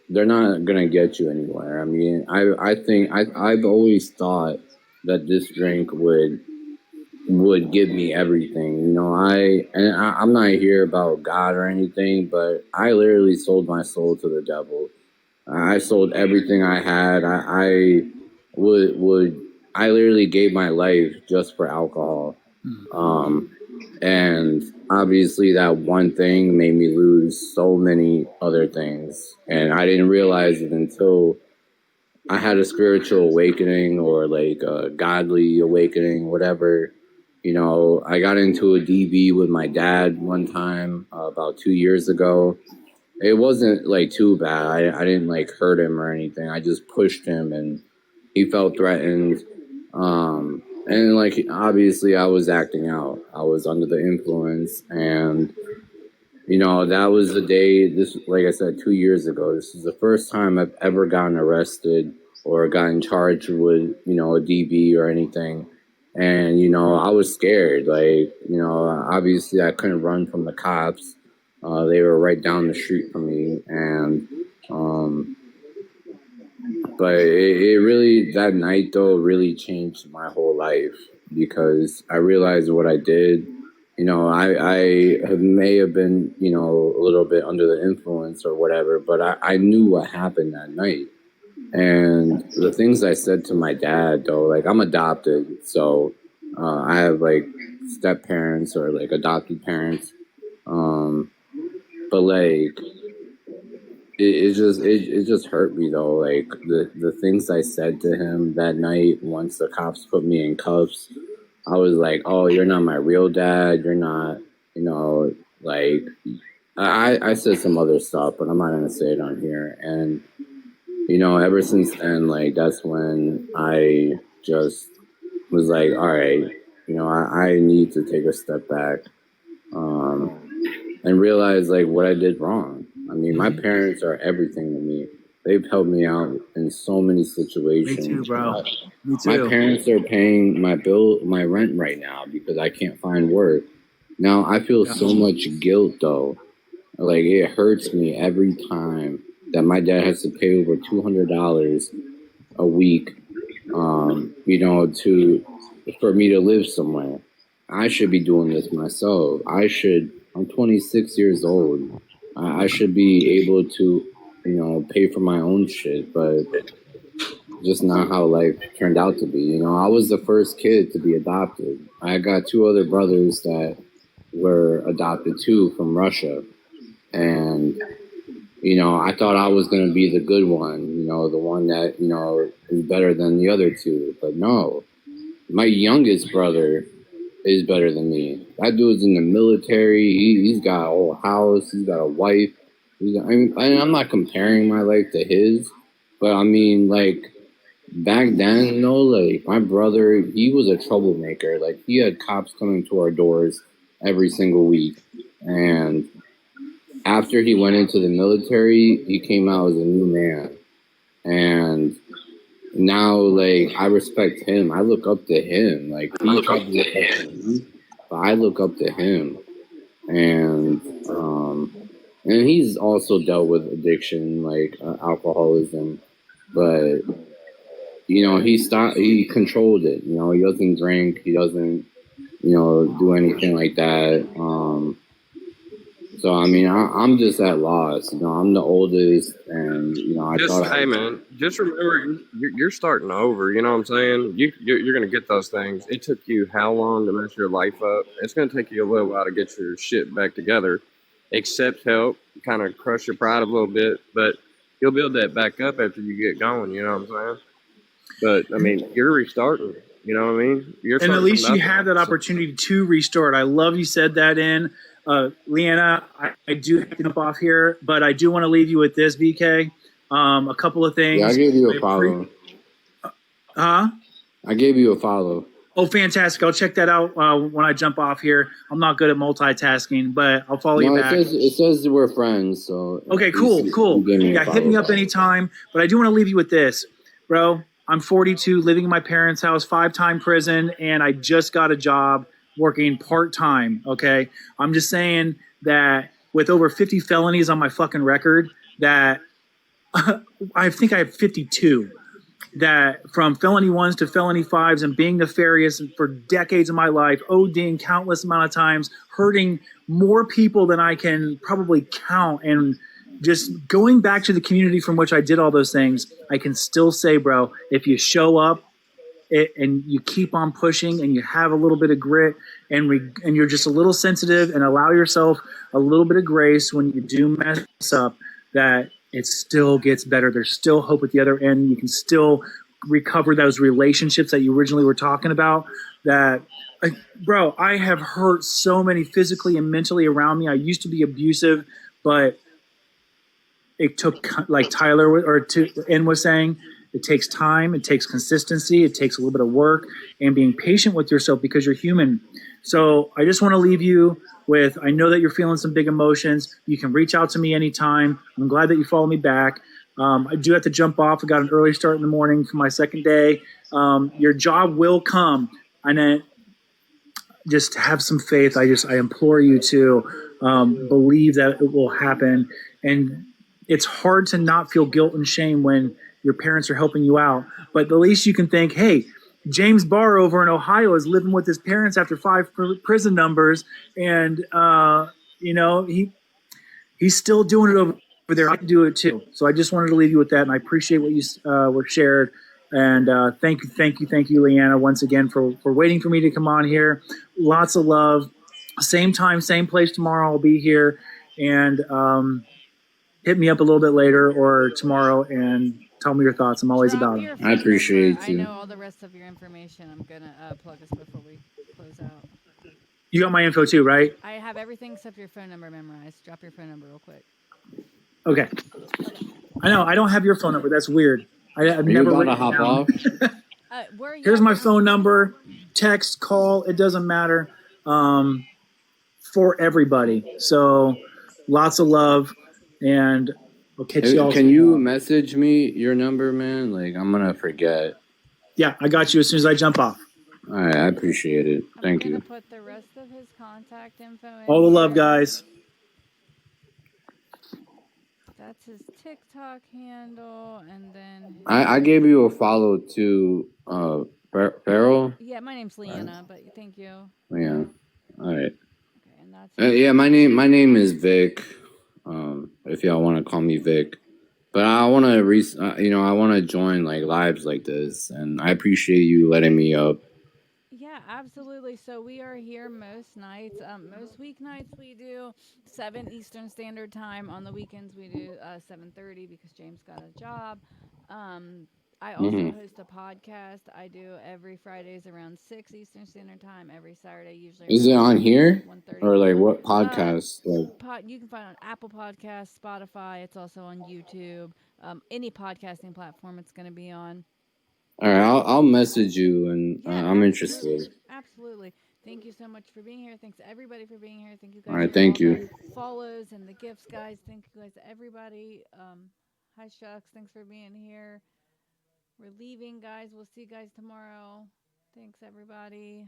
they're not going to get you anywhere. I mean, I think I've always thought that this drink would give me everything. I'm not here about God or anything, but I literally sold my soul to the devil. I sold everything I had. I literally gave my life just for alcohol. And obviously that one thing made me lose so many other things. And I didn't realize it until I had a spiritual awakening or like a godly awakening, whatever. I got into a DB with my dad one time about 2 years ago. It wasn't like too bad. I didn't like hurt him or anything. I just pushed him and he felt threatened. And like obviously I was acting out. I was under the influence, and that was the day. This, like I said, 2 years ago. This is the first time I've ever gotten arrested or gotten charged with a DB or anything. And, I was scared. Like, obviously I couldn't run from the cops. They were right down the street from me. And, but it really, that night though, really changed my whole life because I realized what I did. I may have been, a little bit under the influence or whatever, but I knew what happened that night. And the things I said to my dad, though, like I'm adopted, so I have like step parents or like adopted parents, but like it just hurt me though. Like the things I said to him that night once the cops put me in cuffs, I was like, oh, you're not my real dad. You're not, like I said some other stuff, but I'm not gonna say it on here. And ever since then, like, that's when I just was like, all right, I need to take a step back and realize, like, what I did wrong. I mean, my parents are everything to me. They've helped me out in so many situations. Me too, bro. Me too. My parents are paying my rent right now because I can't find work. Now, I feel so much guilt, though. Like, it hurts me every time that my dad has to pay over $200 a week, for me to live somewhere. I should be doing this myself. I'm 26 years old. I should be able to, pay for my own shit, but just not how life turned out to be. I was the first kid to be adopted. I got two other brothers that were adopted too from Russia. And I thought I was going to be the good one, the one that, is better than the other two. But no, my youngest brother is better than me. That dude's in the military. He's got a whole house. He's got a wife. I'm not comparing my life to his, but I mean, like, back then, though, like my brother, he was a troublemaker. Like he had cops coming to our doors every single week, and after he went into the military, he came out as a new man, and now like I respect him. I look up to him. Like he probably look up to me, but I look up to him, and he's also dealt with addiction, like alcoholism, but he controlled it. He doesn't drink, he doesn't do anything like that. So I mean, I'm just at loss. I'm the oldest, and Hey man, just remember you're starting over. You know what I'm saying? You're gonna get those things. It took you how long to mess your life up? It's gonna take you a little while to get your shit back together. Accept help, kind of crush your pride a little bit, but you'll build that back up after you get going. You know what I'm saying? But I mean, you're restarting. You know what I mean? And at least you have that opportunity to restart. I love you said that in. Leanna, I do have to jump off here, but I do want to leave you with this, BK. A couple of things. Yeah, I gave you a follow. Huh? I gave you a follow. Oh, fantastic. I'll check that out when I jump off here. I'm not good at multitasking, but I'll follow you back. It says we're friends, so... Okay, cool. Yeah, hit me up anytime. But I do want to leave you with this. Bro, I'm 42, living in my parents' house, 5-time prison, and I just got a job working part-time, okay? I'm just saying that with over 50 felonies on my fucking record, that I think I have 52, that from felony 1s to felony 5s and being nefarious for decades of my life, ODing countless amount of times, hurting more people than I can probably count, and just going back to the community from which I did all those things, I can still say, bro, if you show up, and you keep on pushing and you have a little bit of grit and you're just a little sensitive and allow yourself a little bit of grace when you do mess up, that it still gets better. There's still hope at the other end. You can still recover those relationships that you originally were talking about. That, bro, I have hurt so many physically and mentally around me. I used to be abusive, but it took, like Tyler was saying, it takes time, it takes consistency, it takes a little bit of work and being patient with yourself because you're human. So I just want to leave you with, I know that you're feeling some big emotions. You can reach out to me anytime. I'm glad that you follow me back. I do have to jump off. I got an early start in the morning for my second day. Your job will come. And then just have some faith. I implore you to believe that it will happen. And it's hard to not feel guilt and shame when your parents are helping you out, but the least you can think, hey, James Barr over in Ohio is living with his parents after 5 prison numbers, and he's still doing it over there. I can do it too. So I just wanted to leave you with that, and I appreciate what you were shared. And thank you, Leanna, once again for waiting for me to come on here. Lots of love. Same time, same place tomorrow. I'll be here, and hit me up a little bit later or tomorrow and tell me your thoughts. I'm always about it. I appreciate you. I know all the rest of your information. I'm going to plug us before we close out. You got my info too, right? I have everything except your phone number memorized. Drop your phone number real quick. Okay. I know. I don't have your phone number. That's weird. I've never written it down. Off? Here's my phone number. Text, call. It doesn't matter. For everybody. So lots of love. And I'll catch y'all. Can you message me your number, man? Like, I'm going to forget. Yeah, I got you as soon as I jump off. All right, I appreciate it. Thank you. I'm going to put the rest of his contact info in. All the love, guys. That's his TikTok handle, and then... I gave you a follow to Farrell. Yeah, my name's Leanna, but thank you. Yeah, all right. Okay, and that's Yeah, my name is Vic. If y'all want to call me Vic, but I want to I want to join like lives like this, and I appreciate you letting me up. Yeah, absolutely. So we are here most nights. Most weeknights we do 7 Eastern Standard Time. On the weekends we do 7:30 because James got a job. I also host a podcast. I do every Fridays around 6 Eastern Standard Time. Every Saturday usually. Is it on here 1:30. or like what podcast? You can find it on Apple Podcasts, Spotify. It's also on YouTube. Any podcasting platform it's going to be on. All right, I'll message you, and Yeah, I'm absolutely. interested. Absolutely. Thank you so much for being here. Thanks everybody for being here. Thank you All guys right, for all thank the you. follows and the gifts, guys. Thank you guys everybody. Hi Shucks, thanks for being here. We're leaving, guys. We'll see you guys tomorrow. Thanks everybody.